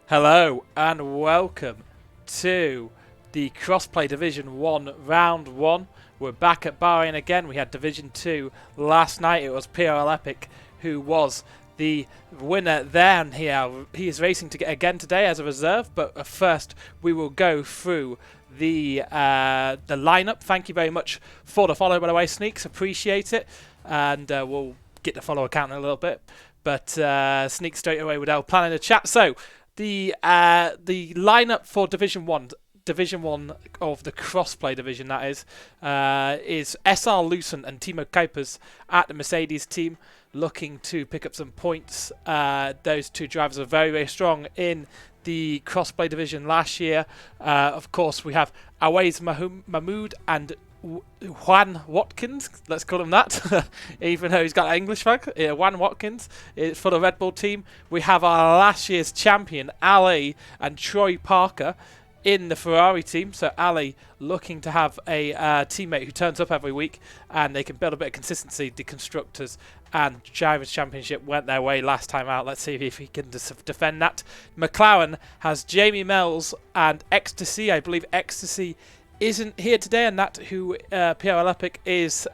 Hello and welcome to the Crossplay Division 1 Round 1. We're back at Bahrain again. We had Division 2 last night. It was PRL Epic who was the winner there, and he is racing to get again today as a reserve. But first we will go through the lineup. Thank you very much for the follow, by the way, Sneaks. Appreciate it. And we'll get the follow account in a little bit. But Sneak straight away without planning the chat. So the lineup for Division 1 of the Crossplay Division, that is SR Lucent and Timo Kuipers at the Mercedes team, looking to pick up some points. Those two drivers are very, very strong in the Crossplay Division last year. Of course, we have Awais Mahmoud and Juan Watkins, let's call him that, even though he's got an English flag. Juan Watkins is for the Red Bull team. We have our last year's champion, Ali and Troy Parker, in the Ferrari team. So Ali looking to have a teammate who turns up every week and they can build a bit of consistency. The Constructors and Drivers' Championship went their way last time out. Let's see if he can defend that. McLaren has Jamie Mells and Ecstasy. I believe Ecstasy isn't here today, and that's who PRL Epic is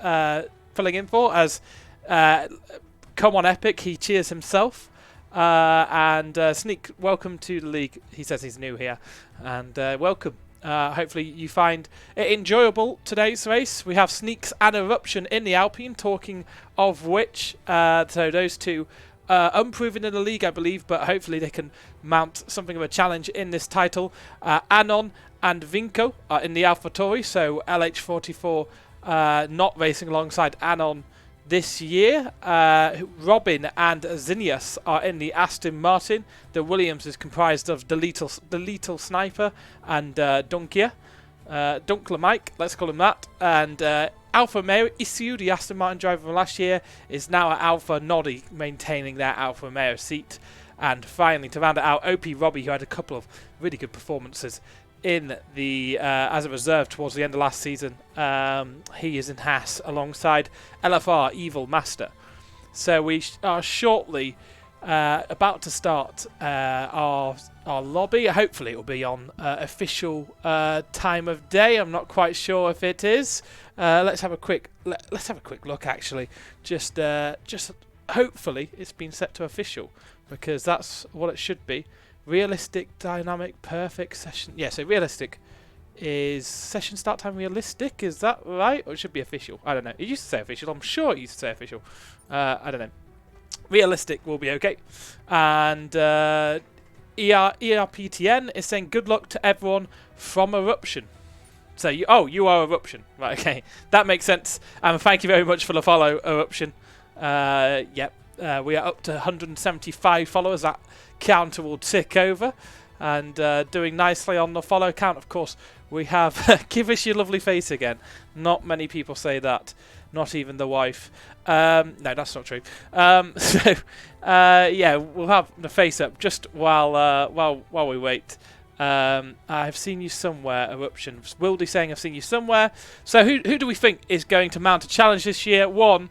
filling in for, as come on Epic, he cheers himself. And Sneak, welcome to the league. He says he's new here, and welcome. Hopefully you find it enjoyable today's race. We have Sneaks and Eruption in the Alpine, talking of which, so those two unproven in the league, I believe, but hopefully they can mount something of a challenge in this title. Anon and Vinco are in the AlphaTauri, so LH44 not racing alongside Anon this year. Robin and Zinnias are in the Aston Martin. The Williams is comprised of the Lethal Sniper and Dunkler Mike, let's call him that. And Alfa Romeo Issue, the Aston Martin driver from last year, is now at Alfa Noddy, maintaining their Alfa Romeo seat. And finally, to round it out, OP Robbie, who had a couple of really good performances in the as a reserve towards the end of last season. He is in Haas alongside LFR Evil Master. So we are shortly about to start our lobby. Hopefully it will be on official time of day. I'm not quite sure if it is. Let's have a quick look, actually. Just hopefully it's been set to official, because that's what it should be. Realistic, dynamic, perfect session. Yeah, so realistic is session start time realistic. Is that right? Or it should be official. I don't know. It used to say official. I'm sure it used to say official. I don't know. Realistic will be okay. And ERPTN is saying good luck to everyone from Eruption. So you are Eruption. Right, okay. That makes sense. And thank you very much for the follow, Eruption. Yep. We are up to 175 followers. That counter will tick over, and doing nicely on the follow count. Of course, we have give us your lovely face again. Not many people say that, not even the wife. No, that's not true. Yeah, we'll have the face up just while we wait. I've seen you somewhere, Eruption. Wildy saying I've seen you somewhere. So who do we think is going to mount a challenge this year? One,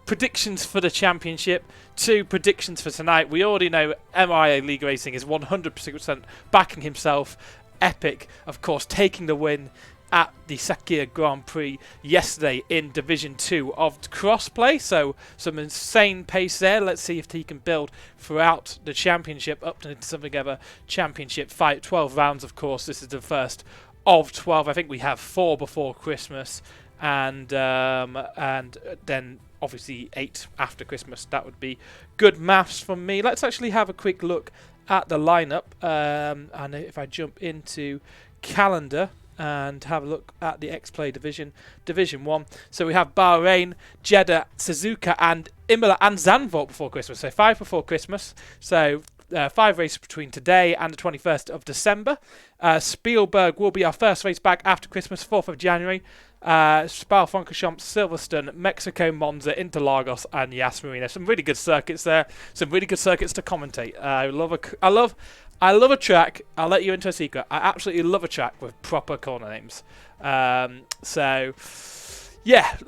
predictions for the championship. 2, predictions for tonight. We already know MIA League Racing is 100% backing himself. Epic, of course, taking the win at the Sahkir Grand Prix yesterday in Division 2 of Crossplay. So some insane pace there. Let's see if he can build throughout the championship up to something of a championship fight. 12 rounds, of course. This is the first of 12. I think we have 4 before Christmas, and then obviously 8 after Christmas. That would be good maths from me. Let's actually have a quick look at the lineup. And if I jump into calendar and have a look at the X-Play Division 1. So we have Bahrain, Jeddah, Suzuka and Imola and Zandvoort before Christmas. So 5 before Christmas. So 5 races between today and the 21st of December. Spielberg will be our first race back after Christmas, 4th of January. Spa-Francorchamps, Silverstone, Mexico, Monza, Interlagos and Yas Marina. Some really good circuits there. Some really good circuits to commentate. I love a track. I'll let you into a secret. I absolutely love a track with proper corner names. So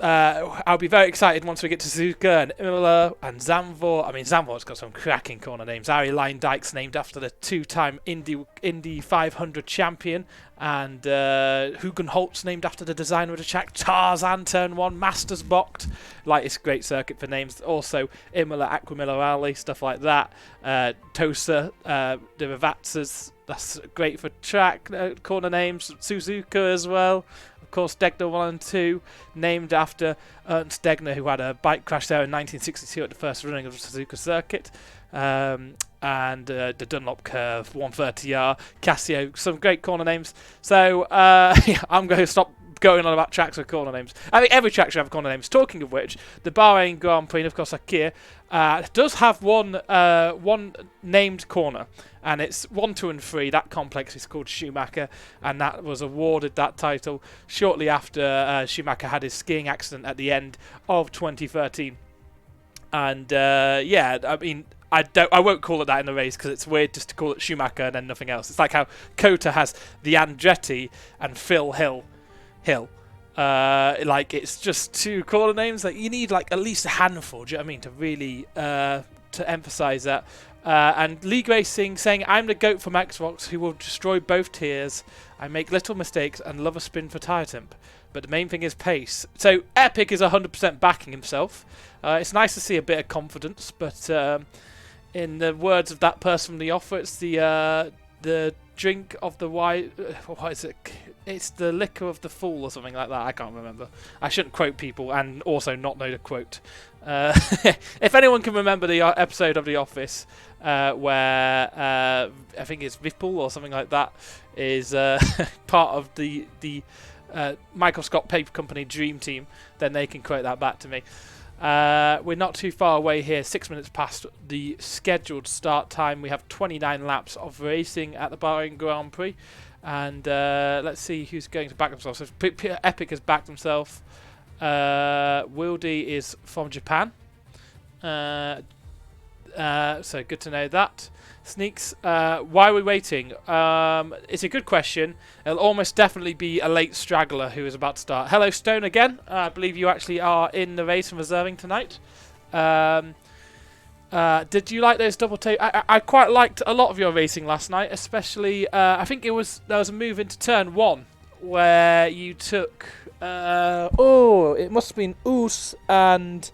I'll be very excited once we get to Suzuka and Imola and Zandvoort. I mean, Zandvoort's got some cracking corner names. Arie Luijendijk's named after the two-time Indy 500 champion, and Hugenholt's named after the designer of the track. Tarzan Turn 1, Masters Bocht. Like, it's a great circuit for names. Also, Imola, Acqua Minerale, stuff like that. Tosa, the Rivazzas. That's great for track corner names. Suzuka as well. Of course, Degner 1 and 2, named after Ernst Degner, who had a bike crash there in 1962 at the first running of the Suzuka circuit. And the Dunlop Curve, 130R, Casio, some great corner names. So I'm going to stop going on about tracks with corner names. I think every track should have corner names. Talking of which, the Bahrain Grand Prix, and of course Sahkir, does have one named corner, and it's 1, 2 and 3. That complex is called Schumacher, and that was awarded that title shortly after Schumacher had his skiing accident at the end of 2013. And I mean, I won't call it that in the race because it's weird just to call it Schumacher and then nothing else. It's like how Kota has the Andretti and Phil Hill. Like, it's just two corner names. Like, you need like at least a handful, do you know what I mean, to really to emphasize that. And League Racing saying, I'm the GOAT from Xbox who will destroy both tiers. I make little mistakes and love a spin for tyre temp, but the main thing is pace. So Epic is 100% backing himself. It's nice to see a bit of confidence, but in the words of that person from the offer, it's the drink of the wise. What is it? It's the liquor of the fool or something like that. I can't remember. I shouldn't quote people and also not know the quote. If anyone can remember the episode of The Office where I think it's Vipul or something like that is part of the Michael Scott Paper Company Dream Team, then they can quote that back to me. We're not too far away here, 6 minutes past the scheduled start time. We have 29 laps of racing at the Bahrain Grand Prix, and let's see who's going to back themselves. So Epic has backed himself. Wildy is from Japan, so good to know that. Sneaks, why are we waiting? It's a good question. It'll almost definitely be a late straggler who is about to start. Hello, Stone again. I believe you actually are in the race and reserving tonight. Did you like those double take? I quite liked a lot of your racing last night, especially I think there was a move into turn 1 where you took it must have been Oos and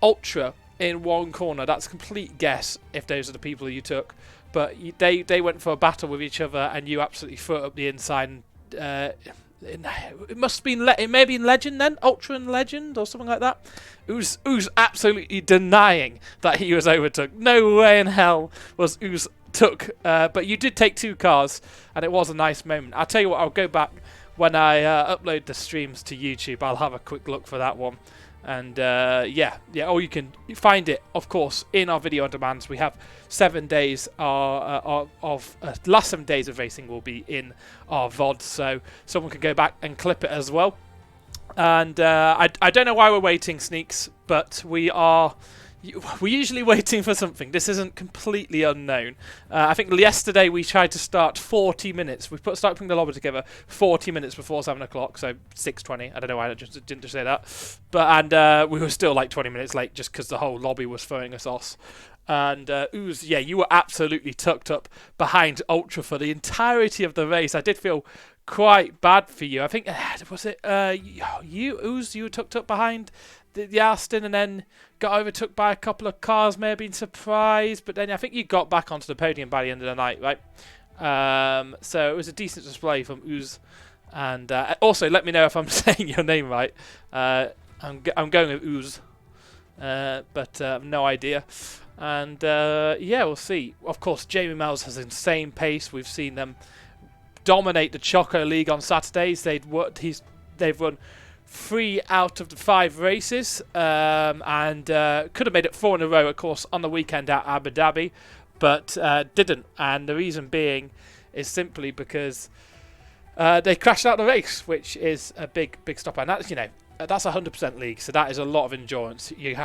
Ultra in one corner. That's a complete guess if those are the people you took, but they went for a battle with each other and you absolutely threw it up the inside. It must have been it may have been Legend then, Ultra and Legend or something like that. Oos absolutely denying that he was overtook. No way in hell was Oos took, but you did take 2 cars and it was a nice moment. I'll tell you what, I'll go back when I upload the streams to YouTube. I'll have a quick look for that one. And or you can find it, of course, in our video on demands. We have 7 days last 7 days of racing will be in our VOD, so someone can go back and clip it as well. And I don't know why we're waiting, Sneaks, but we're usually waiting for something. This isn't completely unknown. I think yesterday we tried to start 40 minutes. We started putting the lobby together 40 minutes before 7 o'clock, so 6:20. I don't know why I didn't say that. But we were still like 20 minutes late just because the whole lobby was throwing us off. And Ooze, you were absolutely tucked up behind Ultra for the entirety of the race. I did feel quite bad for you. I think, was it you, Ooze, you were tucked up behind the Aston and then got overtook by a couple of cars, may have been surprised, but then I think you got back onto the podium by the end of the night, right? So it was a decent display from Ooze. And also, let me know if I'm saying your name right. I'm going with Ooze, but no idea. And we'll see. Of course, Jamie Mells has insane pace. We've seen them dominate the Choco League on Saturdays. They've won 3 out of the 5 races, and could have made it 4 in a row, of course, on the weekend at Abu Dhabi, but didn't. And the reason being is simply because they crashed out the race, which is a big stop. And that's, that's 100% league, so that is a lot of endurance. You're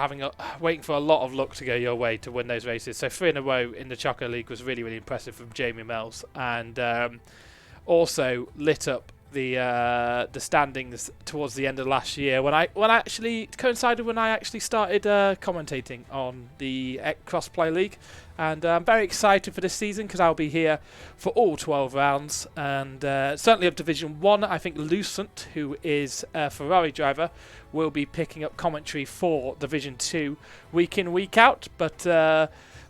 waiting for a lot of luck to go your way to win those races. So 3 in a row in the Choco League was really, really impressive from Jamie Mells, and also lit up the standings towards the end of last year when I actually coincided when I actually started commentating on the ExA Crossplay League, and I'm very excited for this season because I'll be here for all 12 rounds, and certainly of Division 1 I think Lucent, who is a Ferrari driver, will be picking up commentary for Division 2 week in week out, but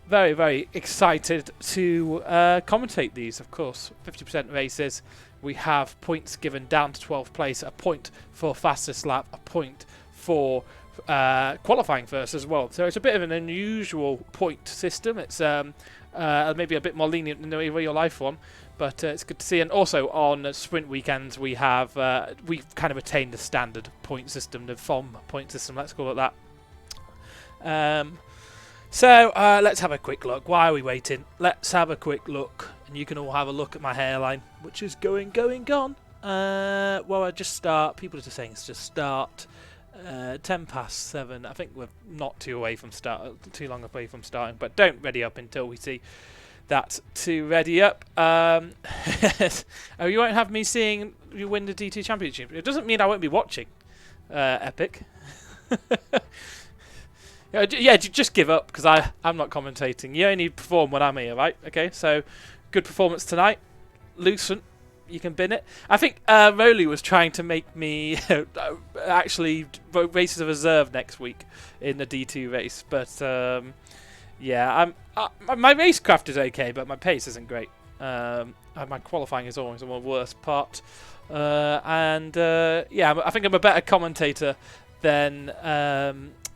very, very excited to commentate these. Of course, 50% races. We have points given down to 12th place, a point for fastest lap, a point for qualifying first as well. So it's a bit of an unusual point system. It's maybe a bit more lenient than the real life one, but it's good to see. And also on sprint weekends, we've kind of attained the standard point system, the FOM point system. Let's call it that. So let's have a quick look. Why are we waiting? Let's have a quick look. And you can all have a look at my hairline, which is going gone. Well, I just start. People are just saying it's just start. 7:10. I think we're not too long away from starting, but don't ready up until we see that to ready up. Oh, you won't have me seeing you win the D2 Championship. It doesn't mean I won't be watching Epic. Yeah, just give up because I'm not commentating. You only perform when I'm here, right? Okay, so good performance tonight. Lucent, you can bin it. I think Rowley was trying to make me actually race as a reserve next week in the D2 race, but yeah, my racecraft is okay, but my pace isn't great. My qualifying is always the worst part, and yeah, I think I'm a better commentator than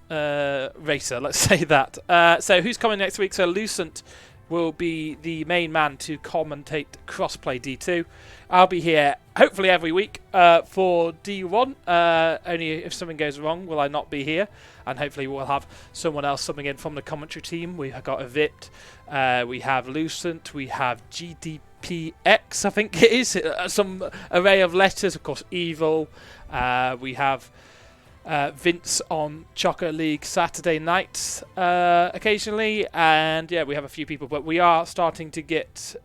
racer, let's say that. So who's coming next week? So Lucent will be the main man to commentate Crossplay D2. I'll be here hopefully every week for D1. Only if something goes wrong will I not be here, and hopefully we'll have someone else subbing in from the commentary team. We have got a Vit, we have Lucent, we have GDPX, I think it is, some array of letters, of course Evil, we have Vince on Choco League Saturday nights occasionally, and yeah, we have a few people, but we are starting to get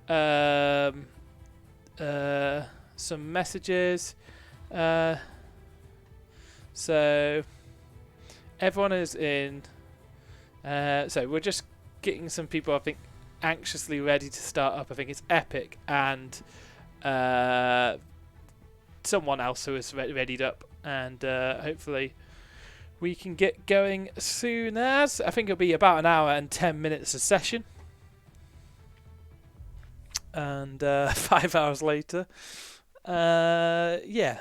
some messages. So everyone is in. So we're just getting some people, I think, anxiously ready to start up. I think it's Epic and someone else who is readied up. And hopefully we can get going soon as. I think it'll be about an hour and 10 minutes a session. And 5 hours later. Yeah.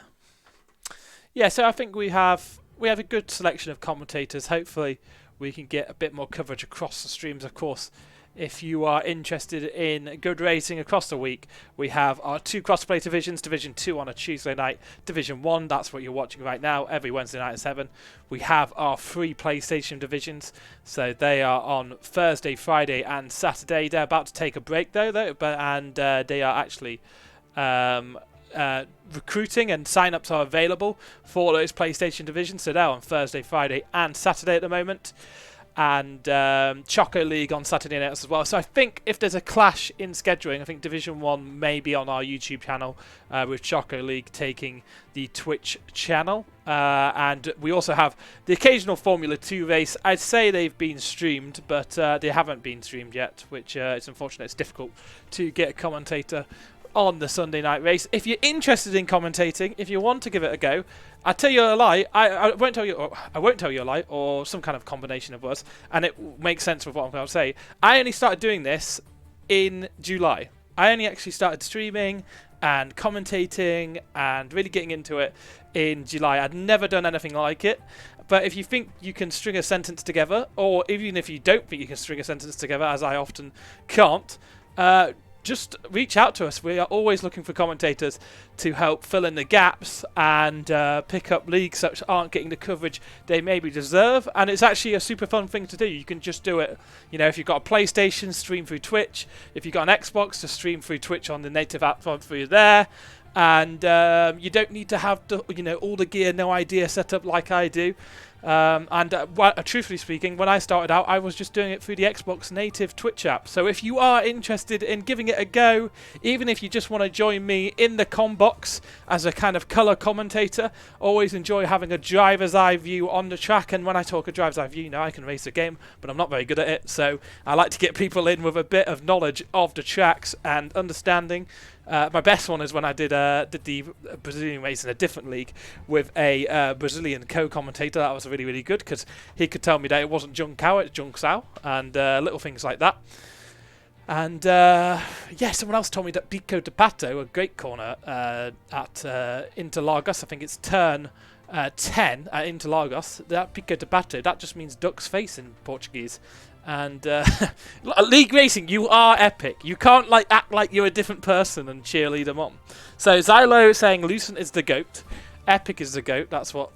Yeah, so I think we have a good selection of commentators. Hopefully we can get a bit more coverage across the streams, of course. If you are interested in good racing across the week, we have our 2 crossplay divisions. Division 2 on a Tuesday night. Division 1, that's what you're watching right now, every Wednesday night at 7. We have our 3 PlayStation divisions. So they are on Thursday, Friday and Saturday. They're about to take a break though, and they are actually recruiting, and sign-ups are available for those PlayStation divisions. So they're on Thursday, Friday and Saturday at the moment. And Choco League on Saturday nights as well. So I think if there's a clash in scheduling, I think Division 1 may be on our YouTube channel, with Choco League taking the Twitch channel. And we also have the occasional Formula 2 race. I'd say they've been streamed, but they haven't been streamed yet, which is unfortunate. It's difficult to get a commentator on the Sunday night race. If you're interested in commentating, if you want to give it a go, I tell you a lie. I won't tell you. I won't tell you a lie, or some kind of combination of words, and it makes sense with what I'm going to say. I only started doing this in July. I only actually started streaming and commentating and really getting into it in July. I'd never done anything like it. But if you think you can string a sentence together, or even if you don't think you can string a sentence together, as I often can't, just reach out to us. We are always looking for commentators to help fill in the gaps and pick up leagues that aren't getting the coverage they maybe deserve. And it's actually a super fun thing to do. You can just do it, you know, if you've got a PlayStation, stream through Twitch. If you've got an Xbox, just stream through Twitch on the native app through there. And you don't need to have the, all the gear, no idea set up like I do. Truthfully speaking, when I started out, I was just doing it through the Xbox native Twitch app. So if you are interested in giving it a go, even if you just want to join me in the com box as a kind of colour commentator, always enjoy having a driver's eye view on the track. And when I talk a driver's eye view, you know, I can race a game, but I'm not very good at it. So I like to get people in with a bit of knowledge of the tracks and understanding. My best one is when I did the Brazilian race in a different league with a Brazilian co-commentator. That was really, really good because he could tell me that it wasn't Juncao, it's Junksao, and little things like that. And yeah, someone else told me that Pico de Pato, a great corner at Interlagos, I think it's turn 10 at Interlagos, that Pico de Pato, that just means duck's face in Portuguese. And league racing, you are epic. You can't like act like you're a different person and cheerlead them on. So Xylo saying Lucent is the GOAT, Epic is the GOAT. That's what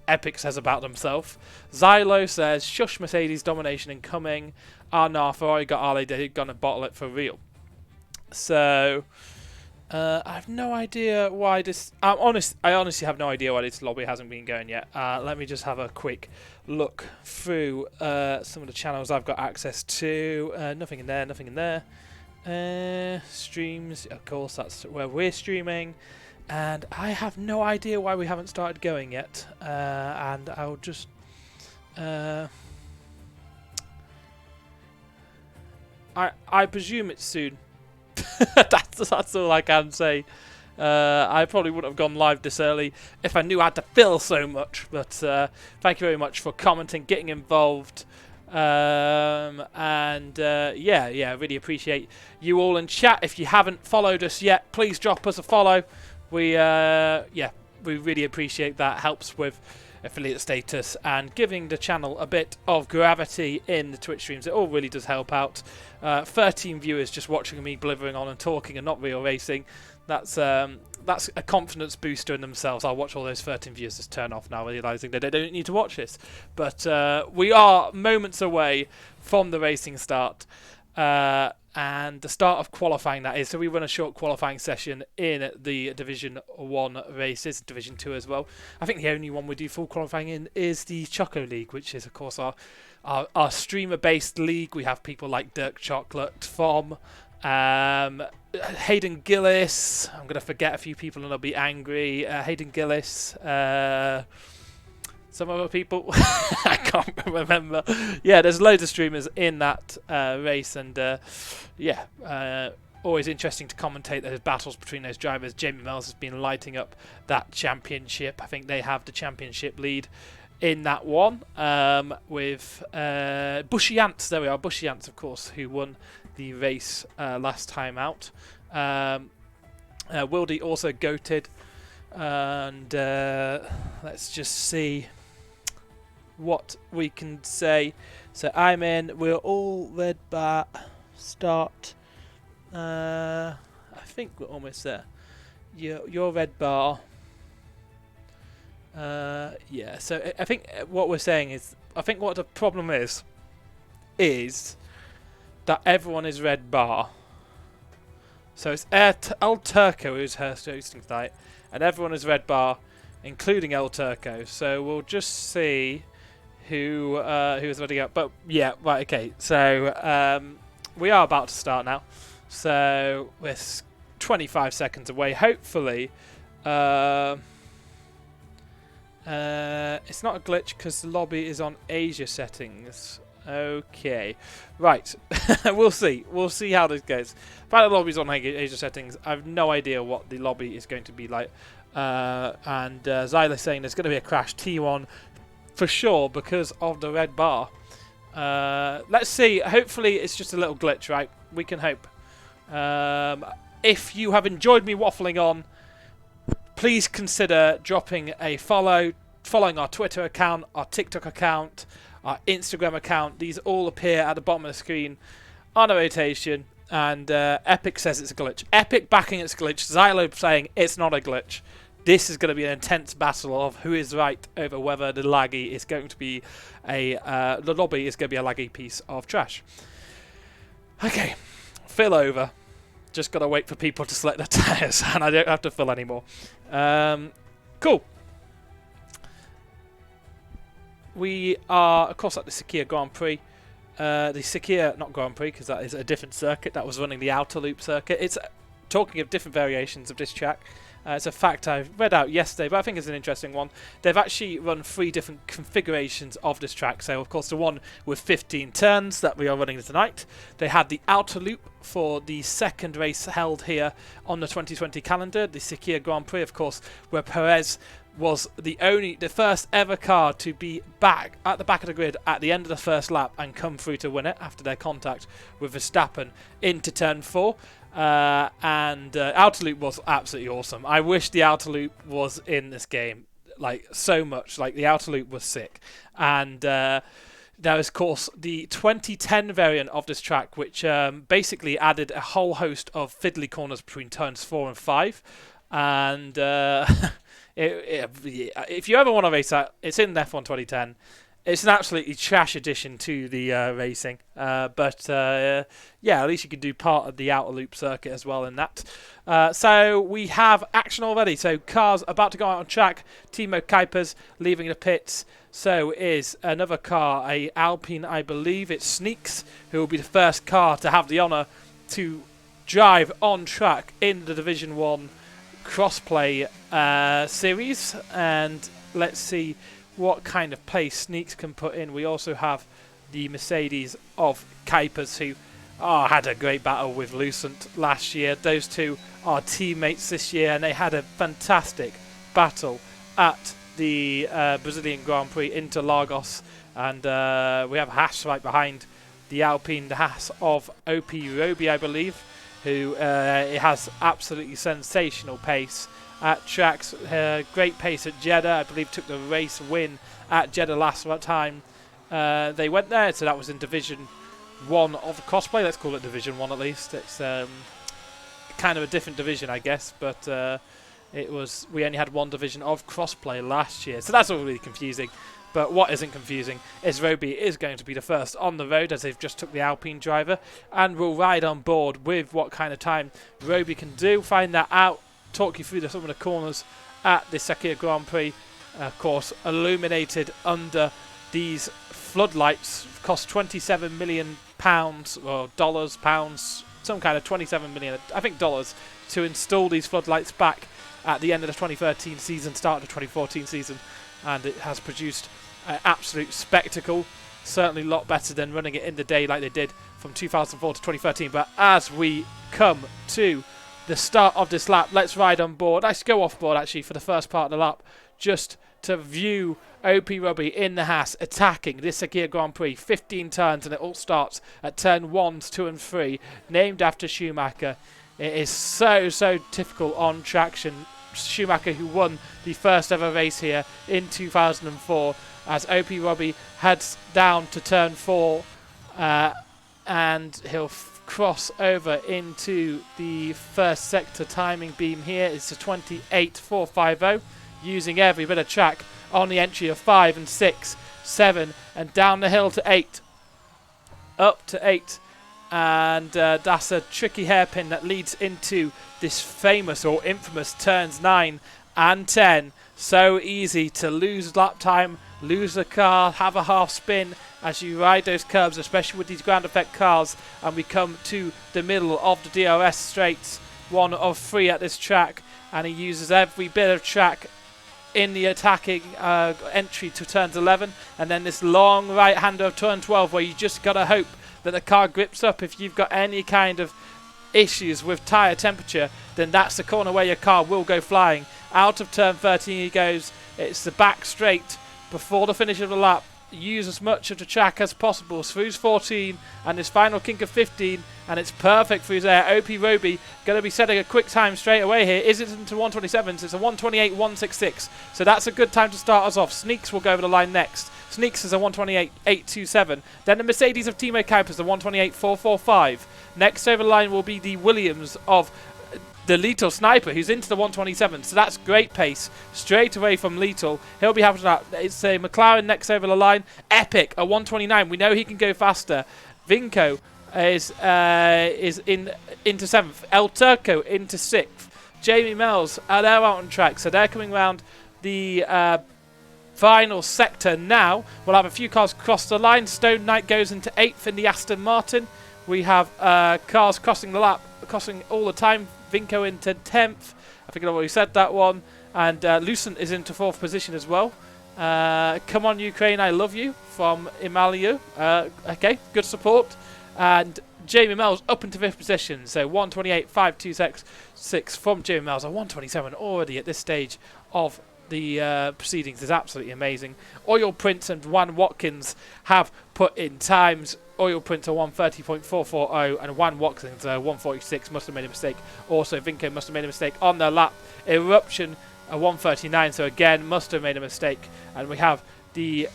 Epic says about themselves. Xylo says shush Mercedes domination incoming. Ah nah, Ferrari got Ale, they're gonna bottle it for real. So I have no idea why this. I honestly have no idea why this lobby hasn't been going yet. Let me just have a quick look through some of the channels I've got access to. Nothing in there. Nothing in there. Streams, of course, that's where we're streaming. And I have no idea why we haven't started going yet. And I'll just. I presume it's soon. That's all I can say. I probably wouldn't have gone live this early if I knew I had to fill so much. But thank you very much for commenting, getting involved, and yeah, really appreciate you all in chat. If you haven't followed us yet, please drop us a follow. We really appreciate that. Helps with affiliate status and giving the channel a bit of gravity in the Twitch streams. It all really does help out. 13 viewers just watching me blithering on and talking and not real racing. That's a confidence booster in themselves. I'll watch all those 13 viewers just turn off now, realising that they don't need to watch this. But we are moments away from the racing start. And the start of qualifying, that is. So we run a short qualifying session in the Division 1 races, Division 2 as well. I think the only one we do full qualifying in is the Choco League, which is, of course, our streamer-based league. We have people like Dirk Chocolate from Hayden Gillis. I'm going to forget a few people and I'll be angry. Hayden Gillis. Some other people. I can't remember. Yeah, there's loads of streamers in that race. And always interesting to commentate those battles between those drivers. Jamie Mills has been lighting up that championship. I think they have the championship lead in that one with Bushy Ants. There we are. Bushy Ants, of course, who won the race last time out. Wildy also goated. And let's just see what we can say. So I'm in. We're all red bar. Start. I think we're almost there. Your red bar. Yeah. So I think what we're saying is, I think what the problem is that everyone is red bar. So it's El Turco who's hosting tonight, and everyone is red bar, including El Turco. So we'll just see who is ready up. But yeah, right, okay. So we are about to start now. So we're 25 seconds away. Hopefully, it's not a glitch because the lobby is on Asia settings. Okay, right. We'll see. We'll see how this goes. But the lobby's on Asia settings. I have no idea what the lobby is going to be like. And Zyla's saying there's going to be a crash. T1 for sure because of the red bar. Let's see. Hopefully it's just a little glitch, right? We can hope. If you have enjoyed me waffling on, please consider dropping a follow, following our Twitter account, our TikTok account, our Instagram account. These all appear at the bottom of the screen on a rotation. And Epic says it's a glitch. Epic backing it's a glitch. Xylo saying it's not a glitch. This is going to be an intense battle of who is right over whether the laggy is going to be the lobby is going to be a laggy piece of trash. Okay, fill over. Just got to wait for people to select their tyres, and I don't have to fill anymore. Cool. we are, of course, at the Sahkir Grand Prix. The Sahkir, not Grand Prix, because that is a different circuit. That was running the outer loop circuit. It's talking of different variations of this track. It's a fact I read out yesterday, but I think it's an interesting one. They've actually run 3 different configurations of this track. So, of course, the one with 15 turns that we are running tonight. They had the outer loop for the second race held here on the 2020 calendar, the Sahkir Grand Prix, of course, where Perez was the first ever car to be back at the back of the grid at the end of the first lap and come through to win it after their contact with Verstappen into turn 4. And outer loop was absolutely awesome. I wish the outer loop was in this game, like so much. Like the outer loop was sick. And there is, of course, the 2010 variant of this track, which basically added a whole host of fiddly corners between turns 4 and 5. And if you ever want to race that, it's in F1 2010. It's an absolutely trash addition to the racing, but yeah, at least you can do part of the outer loop circuit as well in that. So we have action already. So cars about to go out on track. Timo Kuipers leaving the pits. So is another car, a Alpine, I believe. It's Sneaks, who will be the first car to have the honour to drive on track in the Division 1 Crossplay series. And let's see what kind of pace Sneaks can put in. We also have the Mercedes of Kuipers, who had a great battle with Lucent last year. Those two are teammates this year, and they had a fantastic battle at the Brazilian Grand Prix Interlagos. And we have Haas right behind the Alpine, the Haas of OP Roby, I believe, who has absolutely sensational pace at tracks. Great pace at Jeddah. I believe took the race win at Jeddah last time they went there. So that was in Division 1 of the Crossplay. Let's call it Division 1 at least. It's kind of a different division, I guess, but we only had one division of Crossplay last year. So that's all really confusing. But what isn't confusing is Roby is going to be the first on the road, as they've just took the Alpine driver, and we'll ride on board with what kind of time Roby can do. Find that out. Talk you through some of the corners at the Sahkir Grand Prix. Of course, illuminated under these floodlights. Cost £27 million or dollars, pounds, some kind of 27 million, I think dollars, to install these floodlights back at the end of the 2013 season, start of the 2014 season, and it has produced an absolute spectacle. Certainly a lot better than running it in the day like they did from 2004 to 2013. But as we come to the start of this lap, let's ride on board. Let's go off board actually for the first part of the lap, just to view OP Roby in the Haas attacking this Sahkir Grand Prix. 15 turns, and it all starts at turn 1s, 2 and 3, named after Schumacher. It is so difficult on traction. Schumacher, who won the first ever race here in 2004, as OP Roby heads down to turn 4, and he'll cross over into the first sector timing beam here. It's a 28.450, using every bit of track on the entry of 5 and 6, 7, and down the hill to 8, up to 8. And that's a tricky hairpin that leads into this famous or infamous turns 9 and 10. So easy to lose lap time, lose the car, have a half spin as you ride those curves, especially with these ground effect cars. And we come to the middle of the DRS straights, 1 of 3 at this track, and he uses every bit of track in the attacking entry to turns 11, and then this long right hander of turn 12 where you just got to hope that the car grips up. If you've got any kind of issues with tyre temperature, then that's the corner where your car will go flying. Out of turn 13 he goes. It's the back straight before the finish of the lap. Use as much of the track as possible. Through's 14 and his final kink of 15, and it's perfect through there. OP Roby going to be setting a quick time straight away here. Is it into 127s? It's a 128.166. So that's a good time to start us off. Sneaks will go over the line next. Sneaks is a 128.827. Then the Mercedes of Timo Kuipers, the 128.445. Next over the line will be the Williams of the Little Sniper, who's into the 127. So that's great pace straight away from Little. He'll be happy with that. It's a McLaren next over the line. Epic, a 129. We know he can go faster. Vinco is into 7th. El Turco into 6th. Jamie Mells are there out on track. So they're coming round the final sector now. We'll have a few cars cross the line. Stone Knight goes into 8th in the Aston Martin. We have cars crossing the lap, crossing all the time. Vinco into 10th. I think I've already said that one. And Lucent is into 4th position as well. Come on, Ukraine, I love you from Imaliu. Okay, good support. And Jamie Mells up into 5th position. So 128.526 from Jamie Mells. A 127 already at this stage of the proceedings is absolutely amazing. Oil Prince and Juan Watkins have put in times. Oil Prince a 130.440 and Juan Watkins a 146. Must have made a mistake. Also, Vinco must have made a mistake on their lap. Eruption a 139. So again, must have made a mistake. And we have the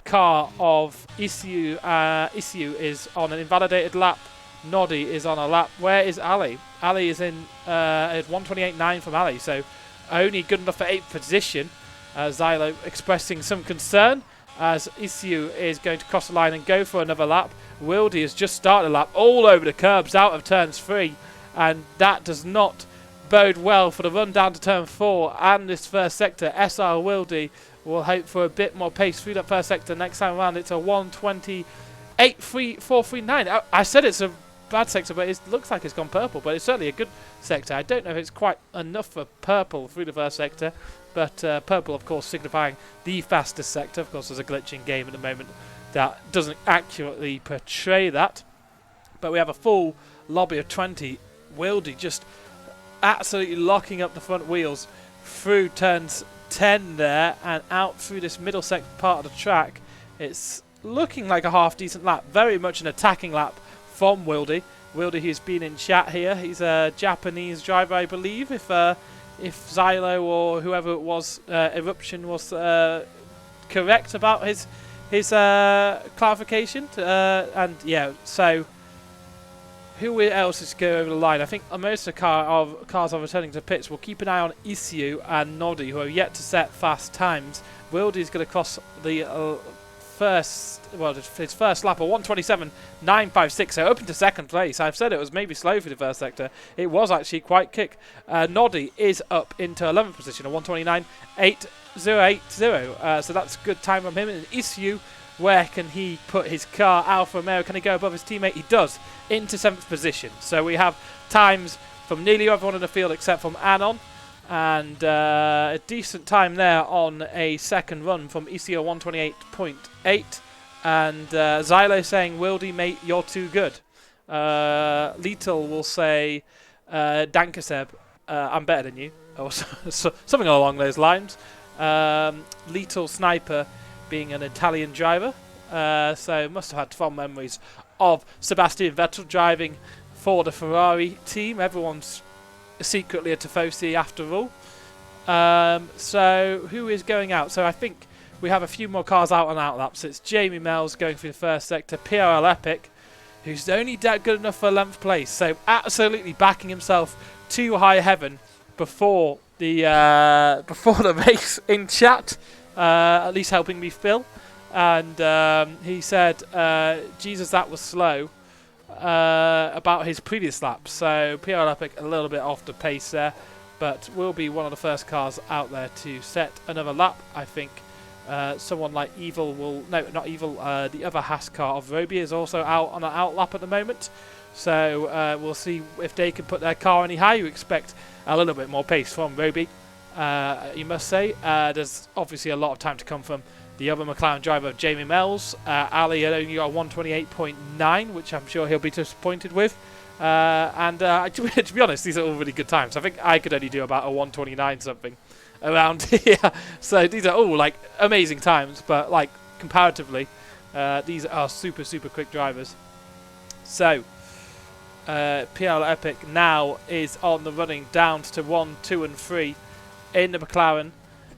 car of Issue. Issue is on an invalidated lap. Noddy is on a lap. Where is Ali? Ali is in at 128.9 from Ali. So only good enough for 8th position. Zylo expressing some concern as Issue is going to cross the line and go for another lap. Wildy has just started a lap all over the curbs out of turns 3, and that does not bode well for the run down to turn 4 and this first sector. SR Wildy will hope for a bit more pace through that first sector. Next time around it's a 128.439. I said it's a bad sector, but it looks like it's gone purple, but it's certainly a good sector. I don't know if it's quite enough for purple through the first sector, but purple of course signifying the fastest sector. Of course there's a glitch in game at the moment that doesn't accurately portray that, but we have a full lobby of 20. Wildy just absolutely locking up the front wheels through turns 10 there and out through this middle part of the track. It's looking like a half decent lap, very much an attacking lap from Wildy. Wildy, who's been in chat here, he's a Japanese driver, I believe. If Zylo or whoever it was, Eruption was correct about his clarification. And yeah, so who else is going over the line? I think most of the cars are returning to pits. We'll keep an eye on Issue and Noddy, who are yet to set fast times. Wildy's going to cross the his first lap, a 127.956, so up into 2nd place. I've said it was maybe slow for the first sector. It was actually quite quick. Noddy is up into 11th position, a 129.8080. So that's a good time from him. And Issue, where can he put his car? Alfa Romeo, can he go above his teammate? He does, into 7th position. So we have times from nearly everyone in the field except from Anon. And a decent time there on a second run from ECO 128.8. And Zylo saying, Wildy, mate, you're too good. Lethal will say, Dankaseb, I'm better than you. Or something along those lines. Lethal Sniper being an Italian driver. So must have had fond memories of Sebastian Vettel driving for the Ferrari team. Everyone's secretly a Tifosi after all. So who is going out? So I think we have a few more cars out on outlaps. It's Jamie Mells going for the first sector. PRL Epic, who's only good enough for 11th place. So absolutely backing himself to high heaven before the race in chat. At least helping me Phil. And he said, Jesus, that was slow. About his previous lap. So PRL Epic a little bit off the pace there, but will be one of the first cars out there to set another lap. I think someone like Evil will, no, not Evil, the other Haas car of Roby is also out on an out lap at the moment. So we'll see if they can put their car any higher. You expect a little bit more pace from Roby, you must say. There's obviously a lot of time to come from the other McLaren driver, Jamie Mells. Ali had only got a 128.9, which I'm sure he'll be disappointed with. To be honest, these are all really good times. I think I could only do about a 129 something around here. So these are all like amazing times, but like comparatively, these are super, super quick drivers. So PL Epic now is on the running down to 1, 2 and 3 in the McLaren.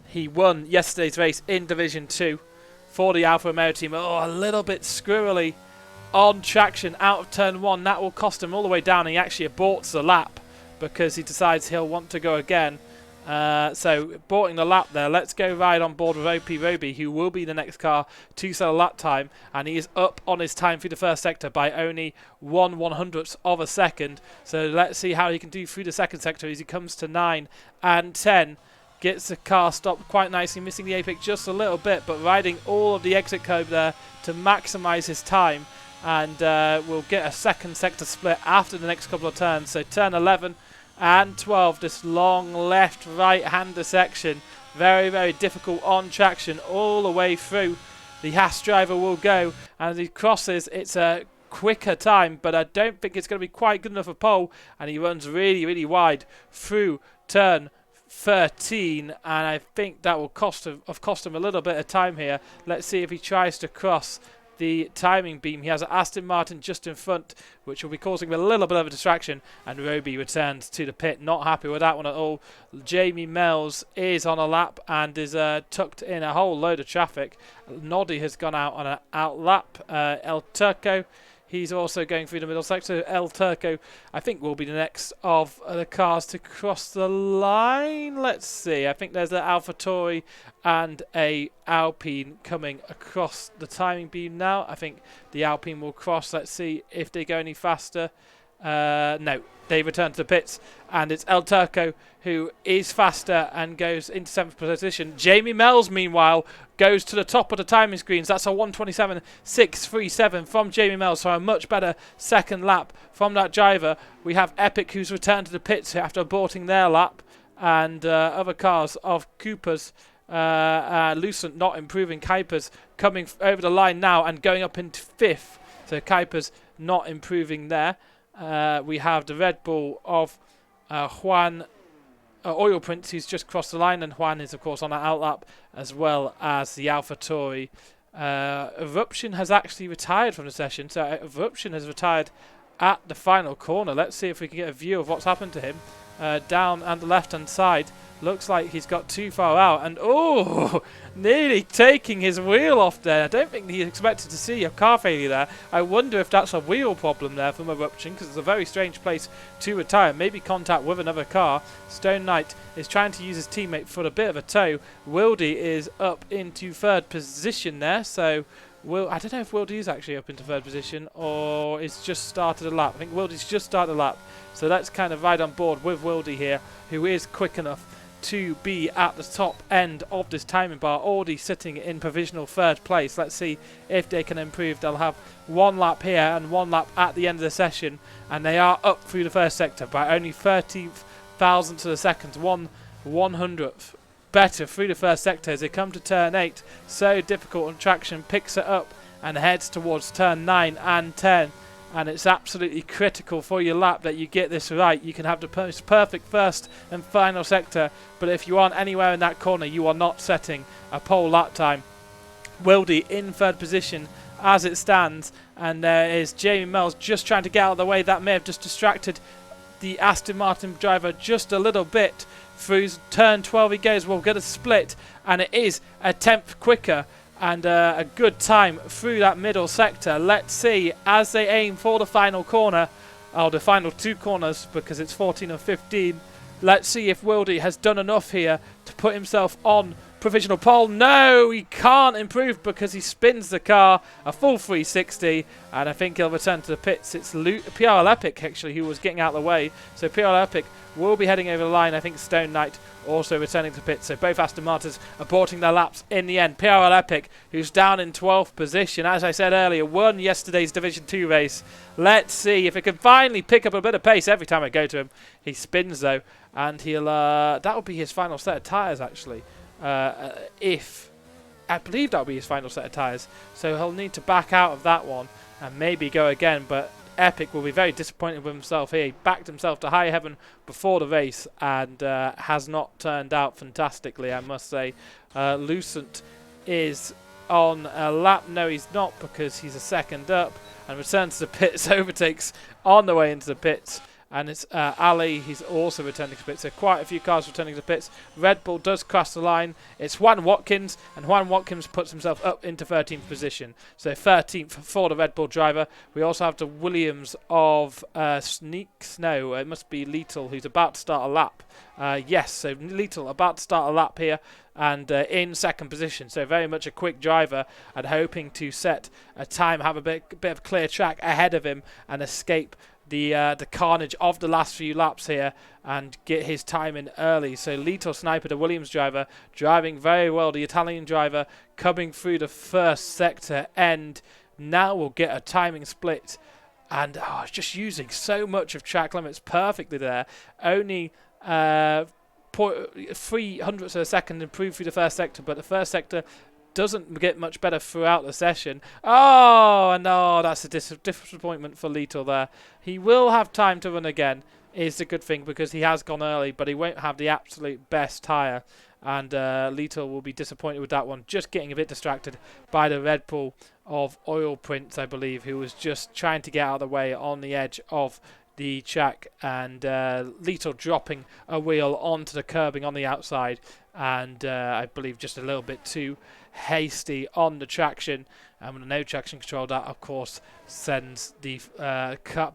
He won yesterday's race in Division 2 for the Alfa Romeo team. Oh, a little bit squirrely on traction out of turn 1. That will cost him all the way down. He actually aborts the lap because he decides he'll want to go again. So, aborting the lap there. Let's go ride on board with OP Roby, who will be the next car to sell a lap time. And he is up on his time through the first sector by only 1/100th of a second. So, let's see how he can do through the second sector as he comes to 9 and 10. gets the car stopped quite nicely, missing the apex just a little bit, but riding all of the exit curb there to maximise his time. And we'll get a second sector split after the next couple of turns. So turn 11 and 12, this long left-right-hander section. Very, very difficult on traction all the way through. The Haas driver will go, and as he crosses, it's a quicker time, but I don't think it's going to be quite good enough for pole, and he runs really, really wide through turn 13, and I think that will cost him a little bit of time here. Let's see if he tries to cross the timing beam. He has Aston Martin just in front, which will be causing a little bit of a distraction, and Roby returns to the pit. Not happy with that one at all. Jamie Mells is on a lap and is tucked in a whole load of traffic. Noddy has gone out on an out lap. El Turco, he's also going through the middle sector. El Turco, I think, will be the next of the cars to cross the line. Let's see. I think there's an AlphaTauri and a Alpine coming across the timing beam now. I think the Alpine will cross. Let's see if they go any faster. No, they return to the pits, and it's El Turco who is faster and goes into 7th position. Jamie Mells, meanwhile, goes to the top of the timing screens. That's a 1:27.637 from Jamie Mells, so a much better second lap from that driver. We have Epic, who's returned to the pits after aborting their lap, and other cars of Cooper's. Lucent not improving. Kuipers coming over the line now and going up into 5th. So Kuipers not improving there. We have the Red Bull of Juan Oil Prince, who's just crossed the line, and Juan is of course on an outlap, as well as the AlphaTauri. Eruption has actually retired from the session, so Eruption has retired at the final corner. Let's see if we can get a view of what's happened to him. Down on the left hand side, looks like he's got too far out, and nearly taking his wheel off there. I don't think he expected to see a car failure there. I wonder if that's a wheel problem there from Eruption, because it's a very strange place to retire. Maybe contact with another car. Stone Knight is trying to use his teammate for a bit of a tow. Wildy is up into 3rd position there, so I don't know if Wildy is actually up into 3rd position or is just started a lap. I think Wildy's just started a lap, so let's kind of ride on board with Wildy here, who is quick enough to be at the top end of this timing bar, already sitting in provisional 3rd place. Let's see if they can improve. They'll have 1 lap here and 1 lap at the end of the session, and they are up through the 1st sector by only 13th thousandths of a second, 1/100th better through the 1st sector as they come to turn 8. So difficult on traction, picks it up and heads towards turn 9 and 10. And it's absolutely critical for your lap that you get this right. You can have the most perfect 1st and final sector, but if you aren't anywhere in that corner, you are not setting a pole lap time. Wildy in 3rd position as it stands, and there is Jamie Mells just trying to get out of the way. That may have just distracted the Aston Martin driver just a little bit. Through turn 12 he goes. We'll get a split, and it is a 10th quicker, and a good time through that middle sector. Let's see as they aim for the final corner, or the final 2 corners, because it's 14 and 15. Let's see if Wildy has done enough here to put himself on provisional pole. No, he can't improve because he spins the car a full 360, and I think he'll return to the pits. It's PRL Epic actually who was getting out of the way, so PRL Epic will be heading over the line. I think Stone Knight also returning to pits, so both Aston Martins aborting their laps in the end. PRL Epic, who's down in 12th position, as I said earlier, won yesterday's Division 2 race. Let's see if he can finally pick up a bit of pace. Every time I go to him, he spins though, and he'll that will be his final set of tyres actually. If I believe that'll be his final set of tyres, so he'll need to back out of that one and maybe go again, but Epic will be very disappointed with himself here. He backed himself to high heaven before the race and has not turned out fantastically, I must say. Lucent is on a lap. No, he's not, because he's a second up and returns to the pits, overtakes on the way into the pits. And it's Ali, he's also returning to pits. So quite a few cars returning to pits. Red Bull does cross the line. It's Juan Watkins, and Juan Watkins puts himself up into 13th position. So 13th for the Red Bull driver. We also have the Williams of Sneaks. No, it must be Lethal, who's about to start a lap. Yes, so Lethal about to start a lap here, and in 2nd position. So very much a quick driver and hoping to set a time, have a bit of clear track ahead of him and escape the carnage of the last few laps here and get his time in early. So Little Sniper, the Williams driver, driving very well. The Italian driver coming through the first sector end. Now we'll get a timing split. And just using so much of track limits perfectly there. Only 0.3 of a second improved through the first sector, but the first sector doesn't get much better throughout the session. Oh, no, that's a disappointment for Little there. He will have time to run again, is the good thing, because he has gone early, but he won't have the absolute best tyre. And Little will be disappointed with that one, just getting a bit distracted by the Red Bull of Oil Prince, I believe, who was just trying to get out of the way on the edge of the track, and Little dropping a wheel onto the curbing on the outside, and I believe just a little bit too hasty on the traction, and with no traction control, that of course sends the